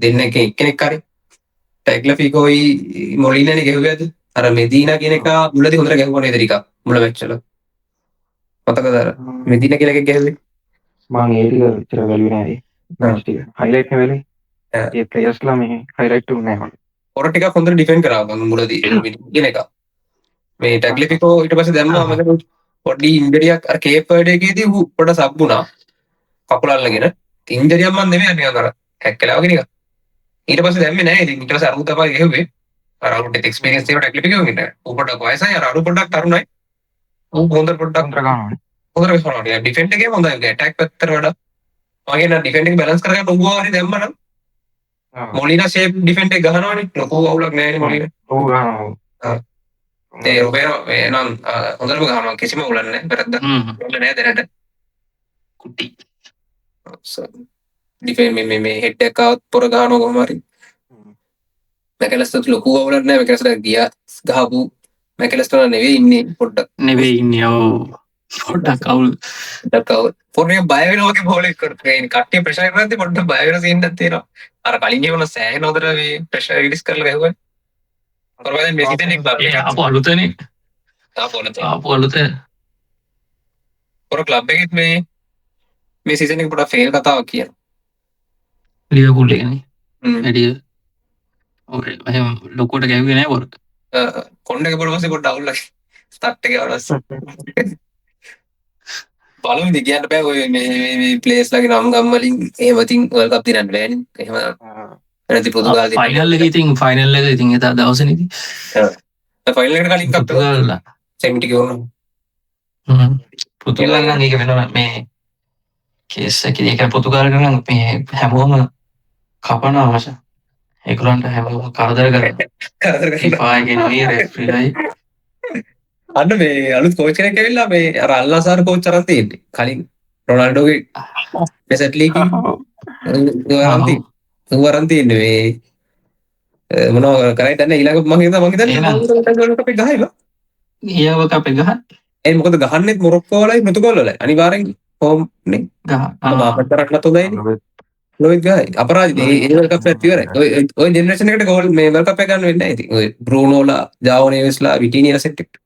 දෙන්න එක්කෙනෙක් හරි ටැග්ලෆිකෝයි මොලිනනේ ගෙවුවේද අර මෙදීනා කියන එක මුලදී හොඳට ගැහුවා නේද ටිකක් මුල මැච් වල මතකද අර මෙදීනා කියලා එකෙක් ගැහුවේ මම ඒ ටික විතර වැළුවේ නෑ මැච් ටික හයිලයිට් නේ වෙලේ ඒ ප්ලේයර්ස්ලා මේ හයිලයිට් උන්නේ නැහැ පොර ටිකක් හොඳට ඩිෆෙන්ඩ් කරා මම මුලදී කියන එක මේ ටැග්ලිෆිකෝ ඊට පස්සේ දැම්මා මම පොඩි ඉන්ජරියක් අර කේප් වර්ඩ් එකේදී ඌ පොඩ සබ්බුණා කකුල අල්ලගෙන ඉන්ජරියක් මන් නෙමෙයි නිකන් අර හැක්කලා වගේ නිකන් ඊට පස්සේ දැම්මේ නැහැ ඉතින් ඊට පස්සේ අරු තමයි ගෙහුවේ අර අරුට එක්ස්පීරියන්ස් එකකට ටැග්ලිෆිකෝ ගෙන්න ඌ පොඩක් වයසයි අර අරු පොඩක් තරුණයි ඌ හොඳට පොඩක් ගන්නවා හොඳට වෙනවා ඩිෆෙන්ඩ් එකේ හොඳයි ඇටැක් පැත්තට වඩා මගේ නම් ඩිෆෙන්ඩ් එක බැලන්ස් කරගන්න ඌව හරි දැම්මනම් මොලිනා ෂේප් ඩිෆෙන්ඩ් එක ගහනවනේ ලොකු අවුලක් නැහැ නේ මොලිනා ඔව් ගන්නවා ඒ රොබේරෝ එනම් හොඳටම ගහනවා කිසිම අවුලක් නැහැ වැරද්දක් නැහැ දැනට කුටි ඩිෆෙන්ඩ් මේ හෙඩ් එක આવත් පොර ගහනවා කොහොම හරි මැකලස්ටර් ලොකු අවුලක් නැහැ මැකලස්ටර් ගියා ගහපු මැකලස්ටර් නෙවෙයි ඉන්නේ පොඩ්ඩක් නෙවෙයි ඉන්නේ ඔව් පොඩ්ඩක් අවුල් පොරේ බය වෙනවා වගේ බෝල් එක කරේ කට්ටිය ප්‍රෙෂර් කරද්දී පොඩ්ඩක් බය වෙන සීන් එකක් තියෙනවා අර කලින් ගේවන සෑහෙන හොඳට මේ ප්‍රෙෂර් රිලීස් කරලා ගැහුවා පරවදෙන් මෙසි දෙනෙක් බබ්ලේ ආපු අලුතනේ ආපු අලුත පොර ක්ලබ් එකෙත් මේ සීසන් එක පොඩ්ඩක් ෆේල් කතාවක් කියනවා ලිවර්පූල් එකනේ වැඩි ඔය එහෙම ලොකුවට ගැහුවේ නැහැ පොර කොණ්ඩ එක පොඩ පස්සේ පොඩ්ඩ අවුල්ලා ස්ටාර්ට් එකේ වරස් බලමු ඉතින් කියන්න බෑ ඔය මේ ප්ලේස් ලගේ නම් ගම් වලින් එහෙම ඉතින් වර්ල්ඩ් කප් දිනන්න බෑනේ එහෙම නැති පොතුගාලේ ෆයිනල් එකේ ඉතින් ෆයිනල් එක ඉතින් එදා දවසේදී ෆයිනල් එකට කලින් කප් පොතුගාල්ලා සෙමිටි ගෝන පොතුගාල් නම් ඒක වෙනවා මේ කේස් එකේ ඒක පොතුගාල්ට නම් මේ හැමෝම කපන අවශ්‍ය ඒගොල්ලන්ට හැමෝම කරදර කරනවා FIFA එකේ නෝයි රෙෆ්රිලයි අන්න මේ අලුත් කෝච් කෙනෙක් ඇවිල්ලා මේ අර අල්ලාසාර කෝච් අරන් තියෙන්නේ කලින් රොනාල්ඩෝගේ මෙසට් ලීග් වරන් තියෙන්නේ මේ මොනවා කරයිද නැහැ ඊළඟ මම හිතන්නේ වර්ල්ඩ් කප් එක ගහයිවා ඊයව කප් එක ගහන්න ඒ මොකද ගහන්නෙත් මොරොක්කෝ වලයි පෘතුගල් වලයි අනිවාර්යෙන් හෝම් නේ ගහ අපතරක් නැතොදයි ලොයිත් ගහයි අපරාජිත ඒ වර්ල්ඩ් කප් එකත් ඉවරයි ඔය ජෙනරේෂන් එකට ගෝල් මේ වර්ල්ඩ් කප් එක ගන්න වෙන්නේ නැහැ ඉතින් ඔය බ්‍රූනෝලා ජාවෝ නෙවෙස්ලා විටිනියලා සෙට් එක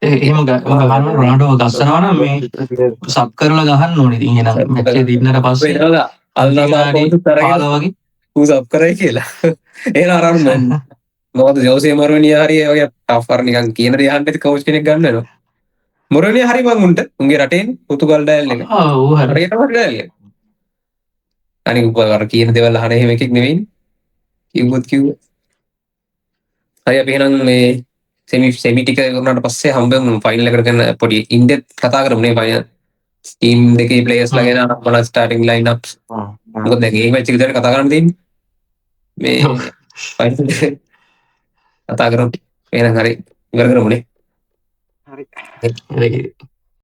එහෙම ගහන්න රොනාල්ඩෝ ගස්සනවා නම් මේ සබ් කරලා ගහන්න ඕනේ ඉතින් එනං මැච් එක දින්නට පස්සේ අල්ලාසාර කෝච් තරගෙන වගේ ඌ සබ් කරයි කියලා එහෙනම් අරන් මොකද ජෝසේ මොරෝනියා හරි වගේ ටෆ් අර නිකන් කියන දේ අහන්න කෝච් කෙනෙක් ගන්න වෙනවා මොරෝනියා හරි මං උන්ට උන්ගේ රටේ පෘතුගල් ඩයල් එක ඔව් හරියට හරියටම ඩයල් එක අනික උපකාර කියන දේවල් අහන එහෙම එකෙක් නෙවෙයි කිව්වොත් කිව්ව හරි අපි එහෙනම් මේ සෙමි ටික වුණාට පස්සේ හම්බෙමු ෆයිනල් එකට ගන්න පොඩි ඉන්ඩෙප් කතා කරමුනේ ෆයිනල් ටීම් දෙකේ ප්ලේයර්ස්ලා ගැන අපේ ස්ටාර්ටින් ලයින් අප්ස් මොකද දැන් මේ මැච් එක විතර කතා කරන්න තියෙන්නේ මේ ෆයිනල් කතා කරමු එහෙනම් හරි ඉවර කරමුනේ හරි හරි